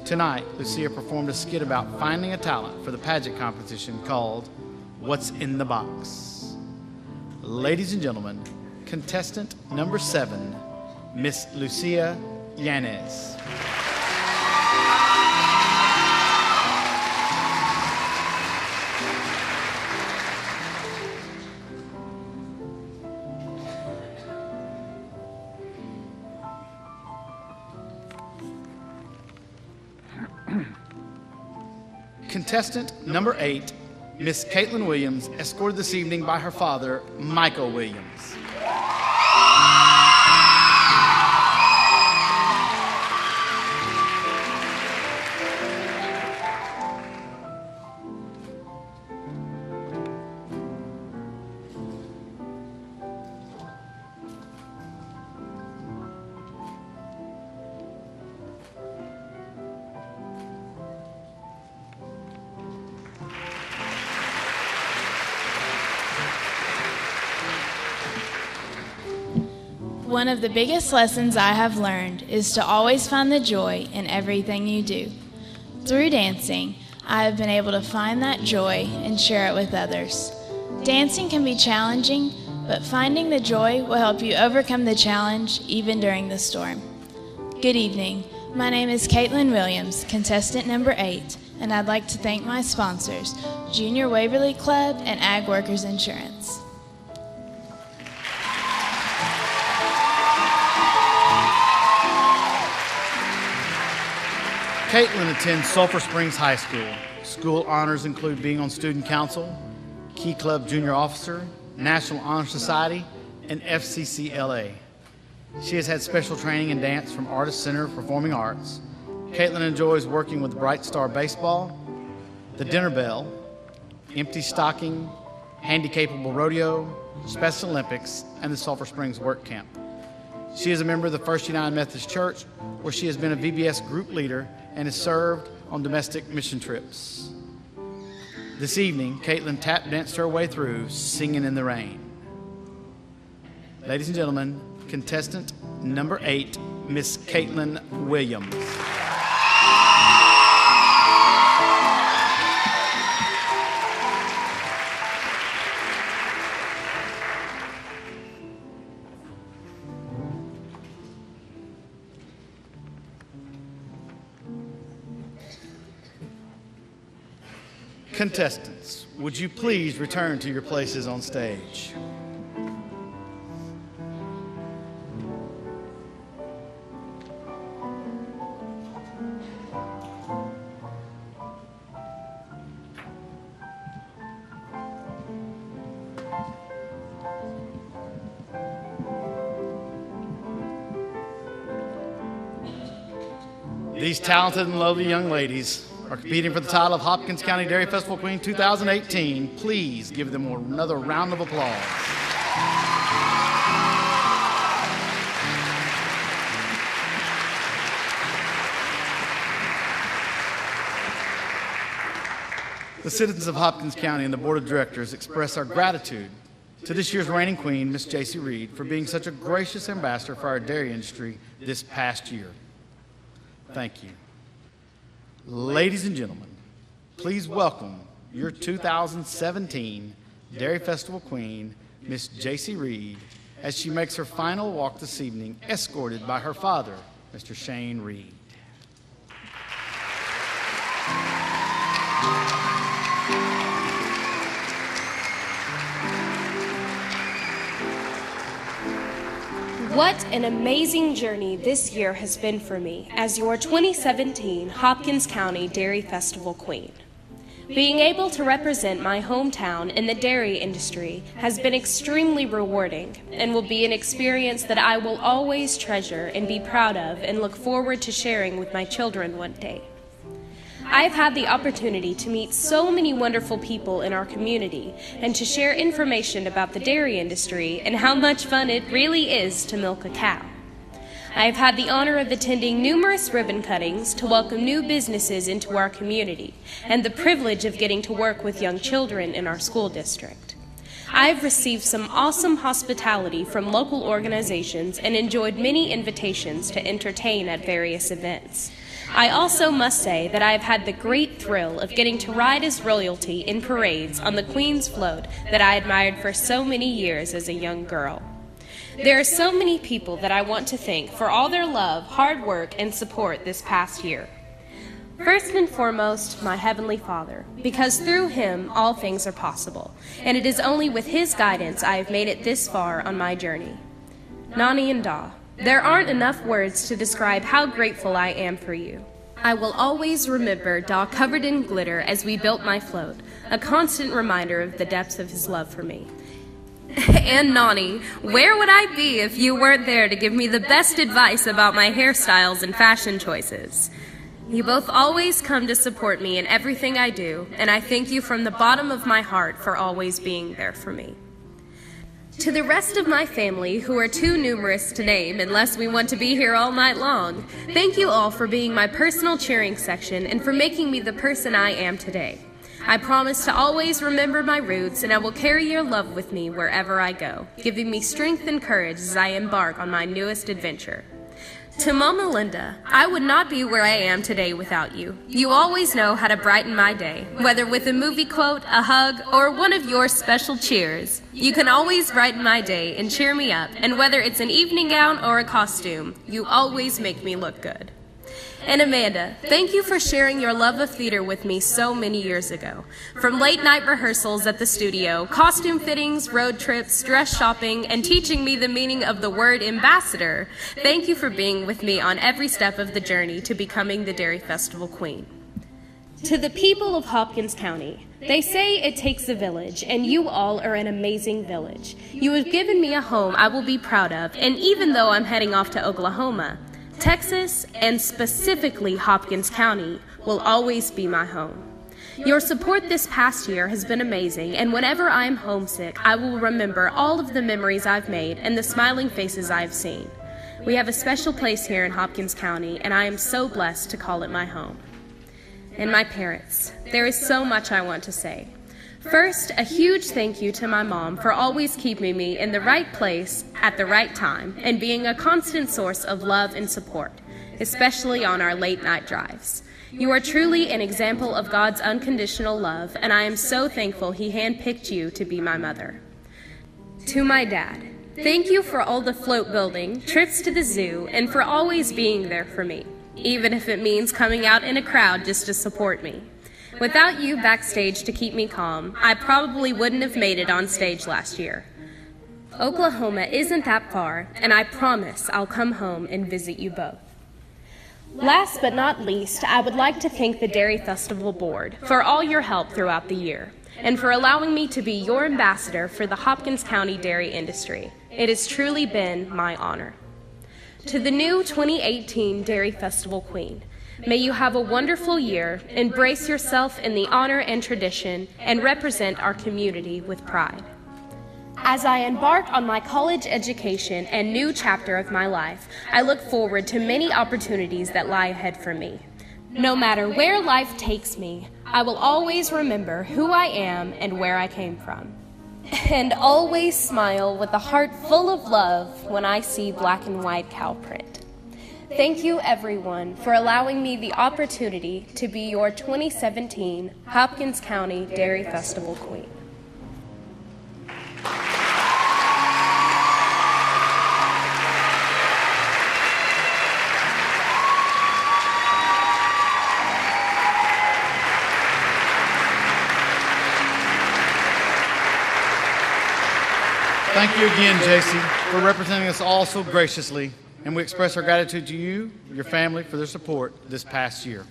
Tonight, Lucia performed a skit about finding a talent for the pageant competition called What's in the Box. Ladies and gentlemen, contestant number 7, Miss Lucia Yanez. Contestant number 8, Miss Caitlin Williams, escorted this evening by her father, Michael Williams. One of the biggest lessons I have learned is to always find the joy in everything you do. Through dancing, I have been able to find that joy and share it with others. Dancing can be challenging, but finding the joy will help you overcome the challenge even during the storm. Good evening. My name is Caitlin Williams, contestant number 8, and I'd like to thank my sponsors, Junior Waverly Club and Ag Workers Insurance. Caitlin attends Sulphur Springs High School. School honors include being on student council, Key Club junior officer, National Honor Society, and FCCLA. She has had special training in dance from Artist Center of Performing Arts. Caitlin enjoys working with Bright Star Baseball, the Dinner Bell, Empty Stocking, Handicapable Rodeo, Special Olympics, and the Sulphur Springs Work Camp. She is a member of the First United Methodist Church, where she has been a VBS group leader and has served on domestic mission trips. This evening, Caitlin tap danced her way through Singing in the Rain. Ladies and gentlemen, contestant number 8, Miss Caitlin Williams. Contestants, would you please return to your places on stage? These talented and lovely young ladies are competing for the title of Hopkins County Dairy Festival Queen 2018. Please give them another round of applause. The citizens of Hopkins County and the Board of Directors express our gratitude to this year's reigning queen, Miss J.C. Reed, for being such a gracious ambassador for our dairy industry this past year. Thank you. Ladies and gentlemen, please welcome your 2017 Dairy Festival Queen, Miss J.C. Reed, as she makes her final walk this evening, escorted by her father, Mr. Shane Reed. What an amazing journey this year has been for me as your 2017 Hopkins County Dairy Festival Queen. Being able to represent my hometown in the dairy industry has been extremely rewarding and will be an experience that I will always treasure and be proud of and look forward to sharing with my children one day. I've had the opportunity to meet so many wonderful people in our community and to share information about the dairy industry and how much fun it really is to milk a cow. I've had the honor of attending numerous ribbon cuttings to welcome new businesses into our community and the privilege of getting to work with young children in our school district. I've received some awesome hospitality from local organizations and enjoyed many invitations to entertain at various events. I also must say that I have had the great thrill of getting to ride as royalty in parades on the Queen's Float that I admired for so many years as a young girl. There are so many people that I want to thank for all their love, hard work, and support this past year. First and foremost, my Heavenly Father, because through Him all things are possible, and it is only with His guidance I have made it this far on my journey. Nani and Da, there aren't enough words to describe how grateful I am for you. I will always remember Da covered in glitter as we built my float, a constant reminder of the depths of his love for me. And Nani, where would I be if you weren't there to give me the best advice about my hairstyles and fashion choices? You both always come to support me in everything I do, and I thank you from the bottom of my heart for always being there for me. To the rest of my family, who are too numerous to name unless we want to be here all night long, thank you all for being my personal cheering section and for making me the person I am today. I promise to always remember my roots, and I will carry your love with me wherever I go, giving me strength and courage as I embark on my newest adventure. To Mama Linda, I would not be where I am today without you. You always know how to brighten my day, whether with a movie quote, a hug, or one of your special cheers. You can always brighten my day and cheer me up, and whether it's an evening gown or a costume, you always make me look good. And Amanda, thank you for sharing your love of theater with me so many years ago. From late night rehearsals at the studio, costume fittings, road trips, dress shopping, and teaching me the meaning of the word ambassador, thank you for being with me on every step of the journey to becoming the Dairy Festival Queen. To the people of Hopkins County, they say it takes a village, and you all are an amazing village. You have given me a home I will be proud of, and even though I'm heading off to Oklahoma, Texas, and specifically Hopkins County, will always be my home. Your support this past year has been amazing, and whenever I am homesick, I will remember all of the memories I've made and the smiling faces I've seen. We have a special place here in Hopkins County, and I am so blessed to call it my home. And my parents, there is so much I want to say. First, a huge thank you to my mom for always keeping me in the right place at the right time and being a constant source of love and support, especially on our late night drives. You are truly an example of God's unconditional love, and I am so thankful He handpicked you to be my mother. To my dad, thank you for all the float building, trips to the zoo, and for always being there for me, even if it means coming out in a crowd just to support me. Without you backstage to keep me calm, I probably wouldn't have made it on stage last year. Oklahoma isn't that far, and I promise I'll come home and visit you both. Last but not least, I would like to thank the Dairy Festival Board for all your help throughout the year, and for allowing me to be your ambassador for the Hopkins County dairy industry. It has truly been my honor. To the new 2018 Dairy Festival Queen, may you have a wonderful year, embrace yourself in the honor and tradition, and represent our community with pride. As I embark on my college education and new chapter of my life, I look forward to many opportunities that lie ahead for me. No matter where life takes me, I will always remember who I am and where I came from. And always smile with a heart full of love when I see black and white cow print. Thank you, everyone, for allowing me the opportunity to be your 2017 Hopkins County Dairy Festival Queen. Thank you again, JC, for representing us all so graciously, and we express our gratitude to you, your family, for their support this past year.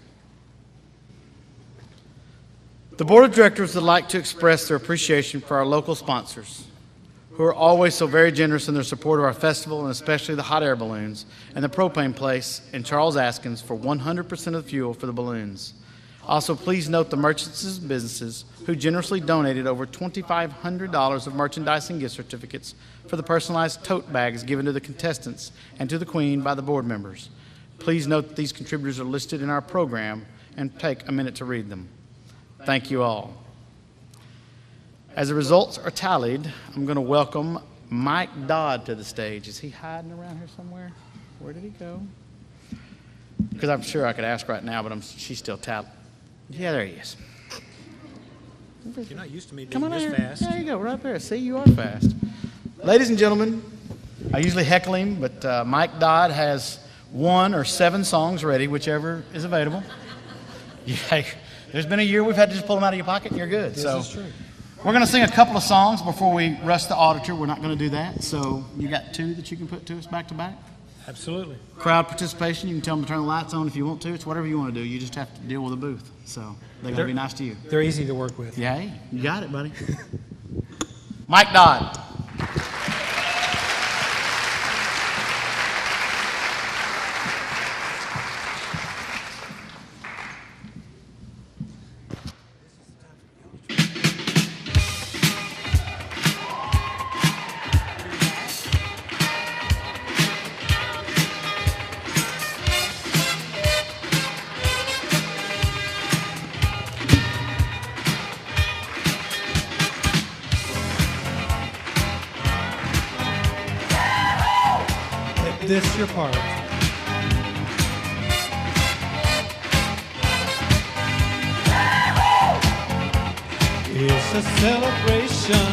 The Board of Directors would like to express their appreciation for our local sponsors, who are always so very generous in their support of our festival, and especially the hot air balloons and the propane place in Charles Askins for 100% of the fuel for the balloons. Also, please note the merchants and businesses who generously donated over $2,500 of merchandise and gift certificates for the personalized tote bags given to the contestants and to the Queen by the board members. Please note that these contributors are listed in our program, and take a minute to read them. Thank you all. As the results are tallied, I'm going to welcome Mike Dodd to the stage. Is he hiding around here somewhere? Where did he go? Because I'm sure I could ask right now, but she's still tallied. Yeah, there he is. You're not used to me Come being on this here. fast. There you go, right there. See, you are fast. Ladies and gentlemen, I usually heckle him, but Mike Dodd has 1 or 7 songs ready, whichever is available. Yeah, there's been a year we've had to just pull them out of your pocket and you're good. This so is true. We're going to sing a couple of songs before we rush the auditor. We're not going to do that. So you got 2 that you can put to us back to back? Absolutely. Crowd participation, you can tell them to turn the lights on if you want to. It's whatever you want to do. You just have to deal with a booth. So they're going to be nice to you. They're easy to work with. Yeah, hey, you got it, buddy. Mike Dodd. This your part. a celebration.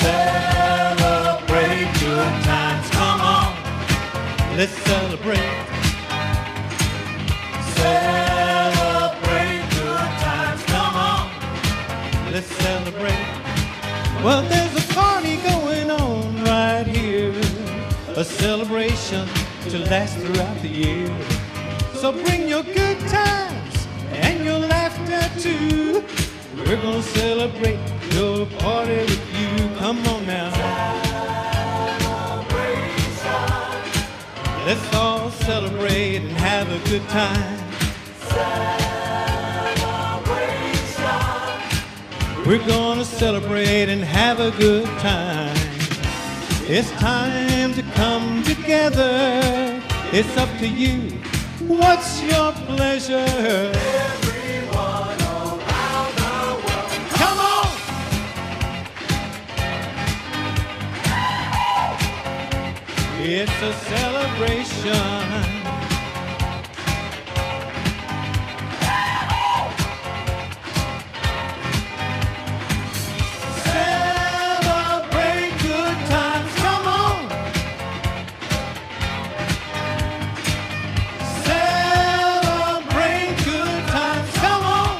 Celebrate good times. Come on, let's celebrate. Celebrate good times. Come on, let's celebrate. Well, there's a party going on right here, a celebration to last throughout the year. So bring your good times and your laughter too. We're gonna celebrate your party with you. Come on now. Let's all celebrate and have a good time. We're gonna celebrate and have a good time. It's time to come together. It's up to you. What's your pleasure? Everyone around the world. Come on! It's a celebration. Celebrate good times. Come on! Celebrate good times. Come on!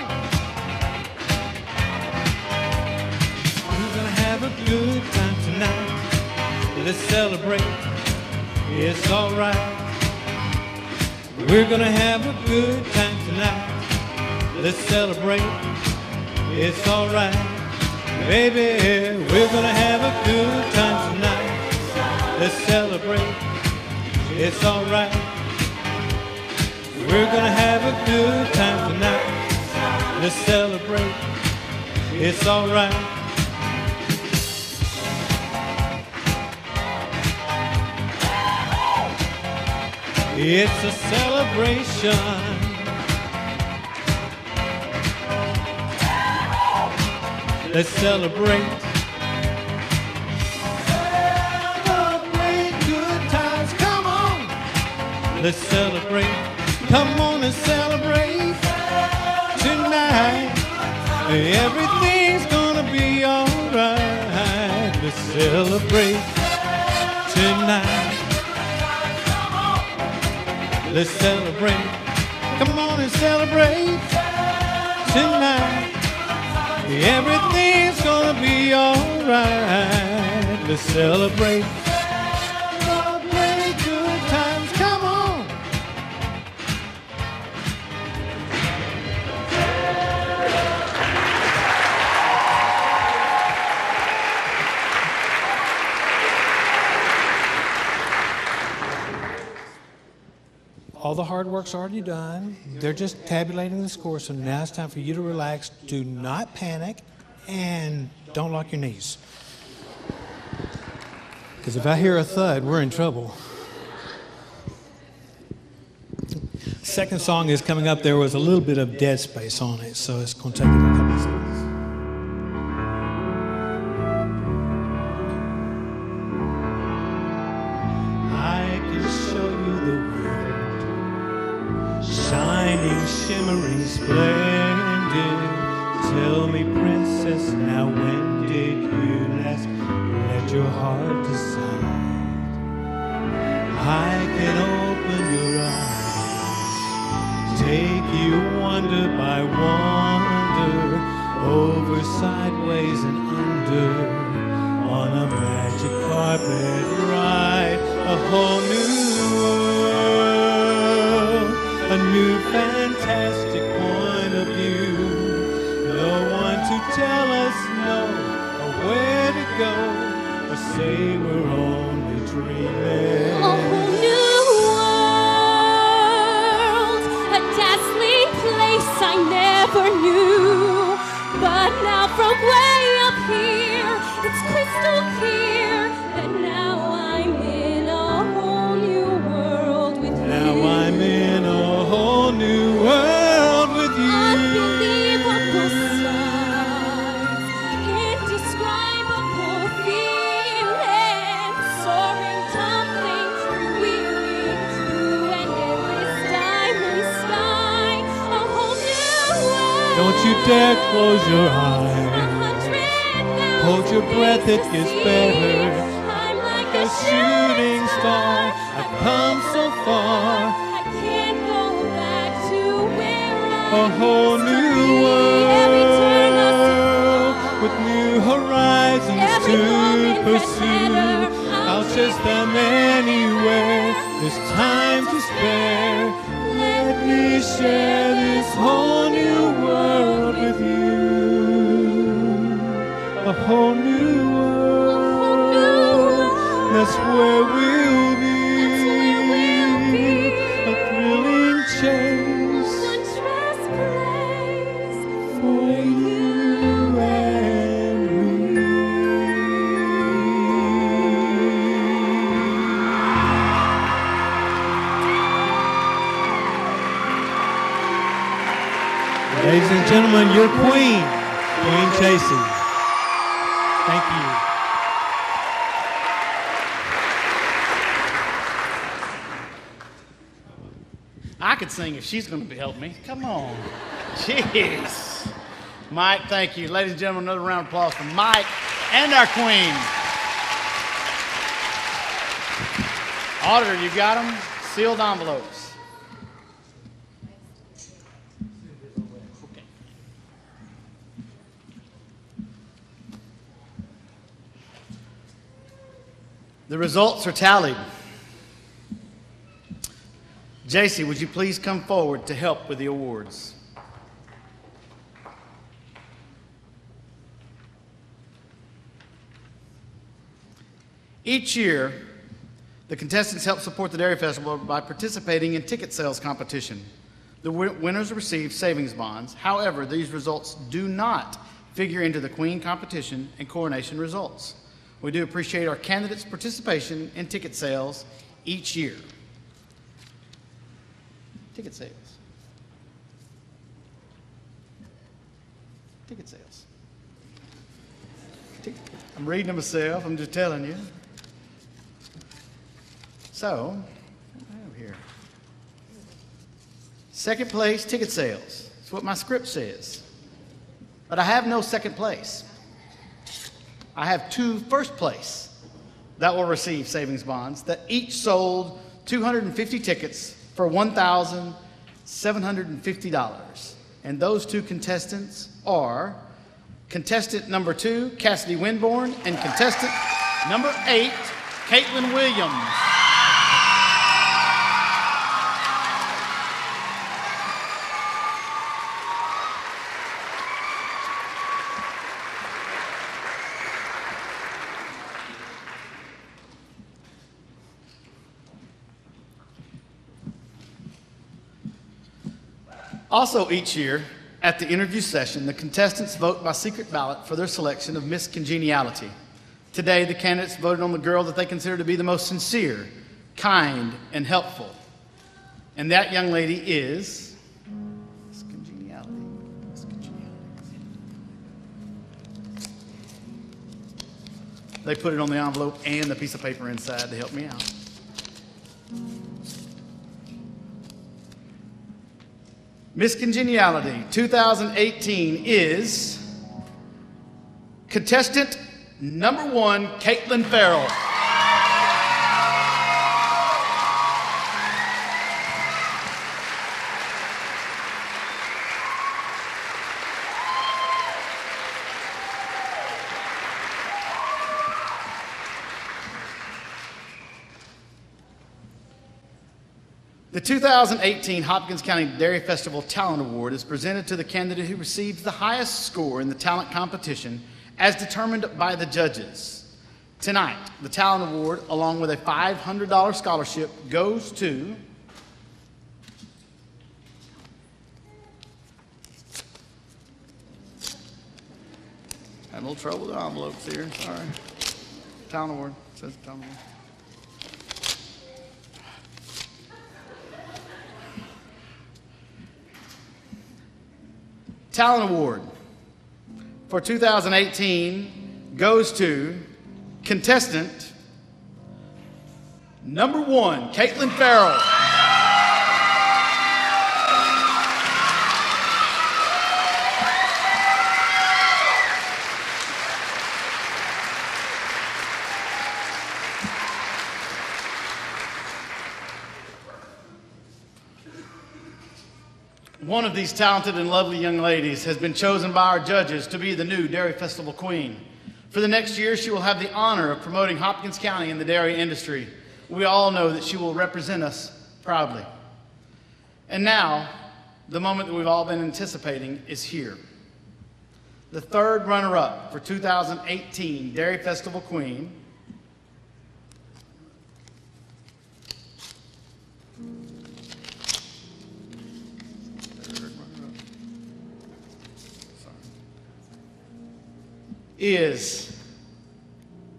We're gonna have a good time tonight. Let's celebrate. It's all right. We're gonna have a good time tonight. Let's celebrate. It's all right. Baby, we're gonna have a good time tonight. Let's celebrate. It's all right. We're gonna have a good time tonight. Let's celebrate. It's all right. It's a celebration. Let's celebrate. Celebrate good times. Come on. Let's celebrate. Come on and celebrate tonight. Everything's gonna be alright. Let's celebrate tonight. Let's celebrate. Come on and celebrate tonight. Everything's gonna be alright. Let's celebrate. Celebrate good times. Come on. All the hard work's already done. They're just tabulating the score, so now it's time for you to relax. Do not panic, and don't lock your knees. Because if I hear a thud, we're in trouble. Second song is coming up. There was a little bit of dead space on it, so it's going to take it a couple of seconds. Shining, shimmering, splendid. Tell me, princess, now when did you last let your heart decide? I can open your eyes, take you wonder by wonder, over, sideways, and under, on a magic carpet ride, a whole new world. A new fantastic point of view. No one to tell us no, or where to go, or say we're only dreaming. A whole new world, a dazzling place I never knew. But now from way up here, it's crystal clear that now I'm in a whole new world with you. Now I'm in a whole new world with you. Unbelievable sights, indescribable feelings, soaring, tumbling, wheeling through an endless diamond sky. A whole new world. Don't you dare close your eyes. 100 Hold your breath, it gets better. I'm like a shooting star. I've come so far. I can't go back to where I A whole new world with new horizons to pursue. I'll chase them anywhere. There's time to spare. Let me share this whole new world with you. A whole new world. That's where we'll be. A thrilling chase for you and me. Ladies and gentlemen, your queen, Queen Chasey. Thank you. I could sing if she's going to help me. Come on. Jeez. Mike, thank you. Ladies and gentlemen, another round of applause for Mike and our queen. Auditor, you got them? Sealed envelopes. The results are tallied. JC, would you please come forward to help with the awards? Each year, the contestants help support the Dairy Festival by participating in ticket sales competition. The winners receive savings bonds. However, these results do not figure into the Queen competition and Coronation results. We do appreciate our candidates' participation in ticket sales each year. Ticket sales. Ticket sales. I'm reading them myself, I'm just telling you. So, what do I have here? Second place, ticket sales. That's what my script says. But I have no second place. I have 2 first place that will receive savings bonds that each sold 250 tickets for $1,750. And those 2 contestants are contestant number 2, Cassidy Winborn, and contestant number 8, Caitlin Williams. Also each year, at the interview session, the contestants vote by secret ballot for their selection of Miss Congeniality. Today, the candidates voted on the girl that they consider to be the most sincere, kind, and helpful. And that young lady is Miss Congeniality. Miss Congeniality. They put it on the envelope and the piece of paper inside to help me out. Miss Congeniality 2018 is contestant number 1, Caitlin Farrell. The 2018 Hopkins County Dairy Festival Talent Award is presented to the candidate who receives the highest score in the talent competition as determined by the judges. Tonight, the Talent Award, along with a $500 scholarship, goes to had a little trouble with the envelopes here, sorry. Talent Award, it says Talent Award. Talent Award for 2018 goes to contestant number 1, Caitlin Farrell. One of these talented and lovely young ladies has been chosen by our judges to be the new Dairy Festival Queen. For the next year, she will have the honor of promoting Hopkins County in the dairy industry. We all know that she will represent us proudly. And now, the moment that we've all been anticipating is here. The third runner-up for 2018 Dairy Festival Queen is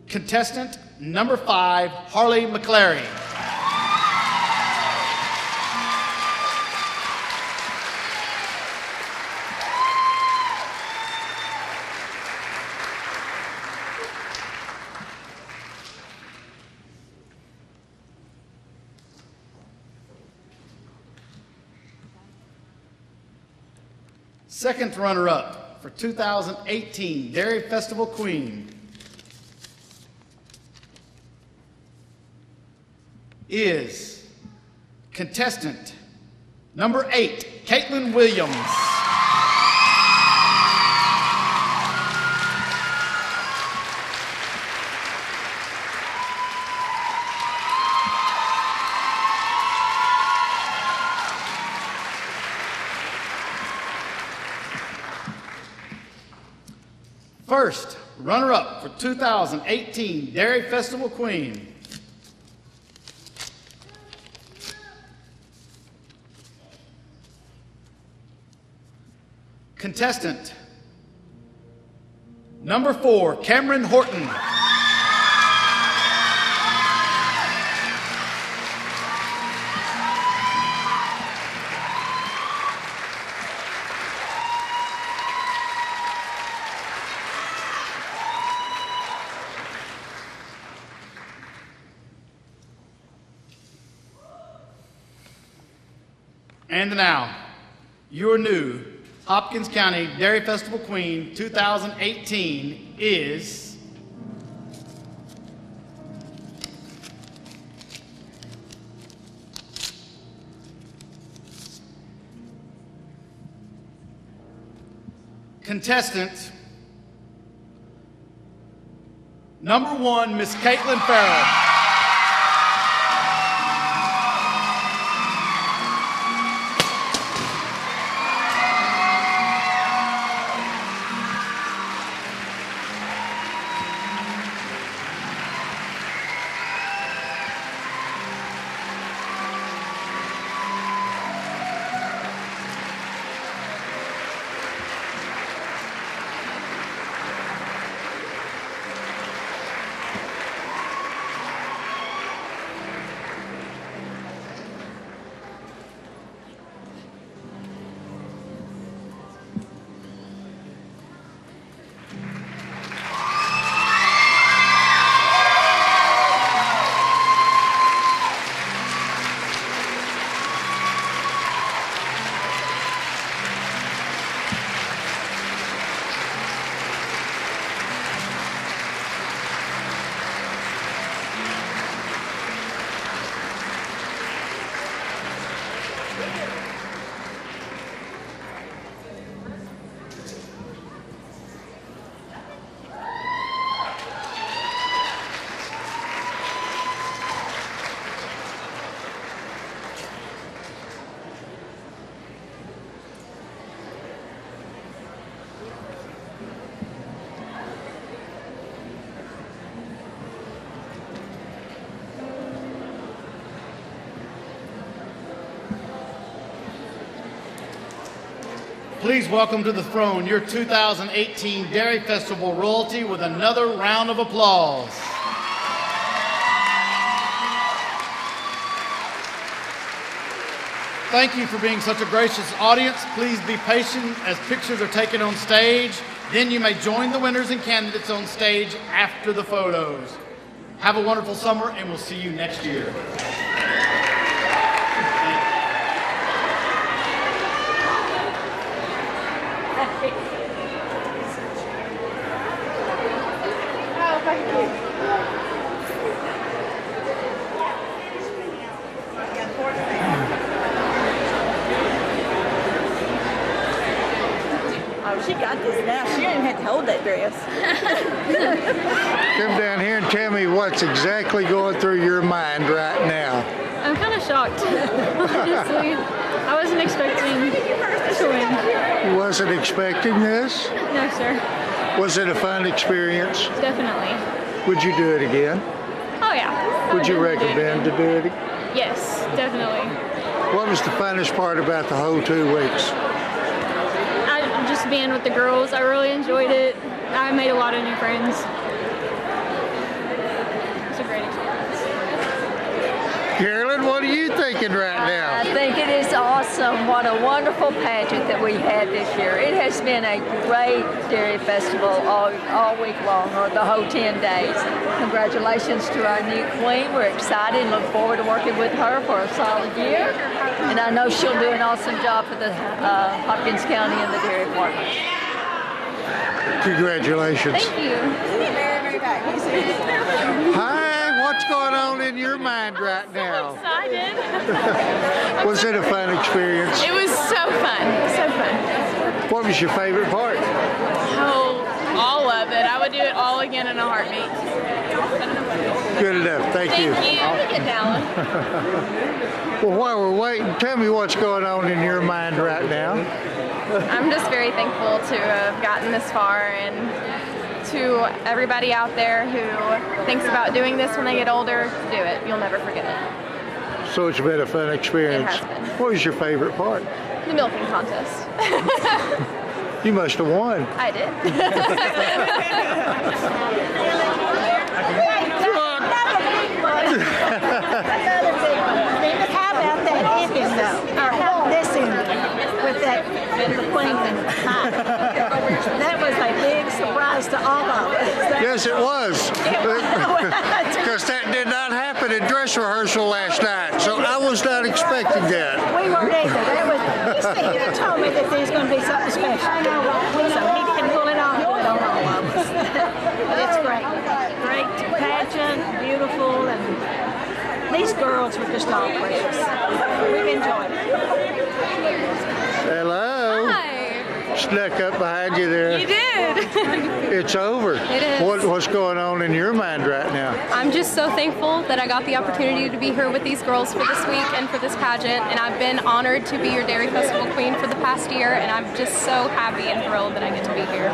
contestant number 5, Harley McClary. Second runner-up for 2018 Dairy Festival Queen is contestant number 8, Caitlin Williams. First runner-up for 2018 Dairy Festival Queen contestant number 4, Cameron Horton. And now, your new Hopkins County Dairy Festival Queen 2018 is contestant number 1, Miss Caitlin Farrell. Please welcome to the throne your 2018 Dairy Festival royalty with another round of applause. Thank you for being such a gracious audience. Please be patient as pictures are taken on stage. Then you may join the winners and candidates on stage after the photos. Have a wonderful summer, and we'll see you next year. that dress. Come down here and tell me what's exactly going through your mind right now. I'm kind of shocked, honestly. I wasn't expecting to win. You wasn't expecting this? No, sir. Was it a fun experience? Definitely. Would you do it again? Oh, yeah. Would you recommend to do it? Yes, definitely. What was the funnest part about the whole 2 weeks? Just being with the girls. I really enjoyed it. I made a lot of new friends. It's a great experience. Carolyn, what are you thinking right now? I think it is awesome. What a wonderful pageant that we had this year. It has been a great dairy festival all week long, or the whole 10 days. Congratulations to our new queen. We're excited and look forward to working with her for a solid year. And I know she'll do an awesome job for the Hopkins County and the dairy department. Congratulations. Thank you. Hi, what's going on in your mind right now? Excited. Was it a fun experience? It was so fun. So fun. What was your favorite part? Oh, all of it. I would do it all again in a heartbeat. Good enough. Thank you. Well, while we're waiting, tell me what's going on in your mind right now. I'm just very thankful to have gotten this far, and to everybody out there who thinks about doing this when they get older, do it. You'll never forget it. So it's been a fun experience. It has been. What was your favorite part? The milking contest. You must have won. I did. How about that ending though? Or how this ended with that the queen and the pie? That was a big surprise to all of us. Yes, it was. Because that did not happen in dress rehearsal last night, so I was not expecting that. We weren't either. That was, he told me that there's going to be something special. So he can pull it off on all of us. But it's great. Great pageant, beautiful, and these girls were just all precious. We've enjoyed it. Hello. Hi. Snuck up behind you there. You did. It's over. It is. What's going on in your mind right now? I'm just so thankful that I got the opportunity to be here with these girls for this week and for this pageant, and I've been honored to be your Dairy Festival Queen for the past year, and I'm just so happy and thrilled that I get to be here.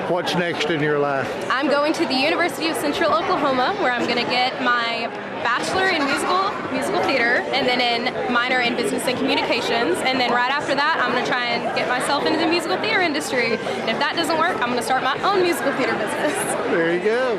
What's next in your life? I'm going to the University of Central Oklahoma, where I'm going to get my bachelor in musical theater, and then in minor in business and communications, and then right after that I'm going to try and get myself into the musical theater industry, and if that doesn't work, I'm going to start my own musical theater business. There you go.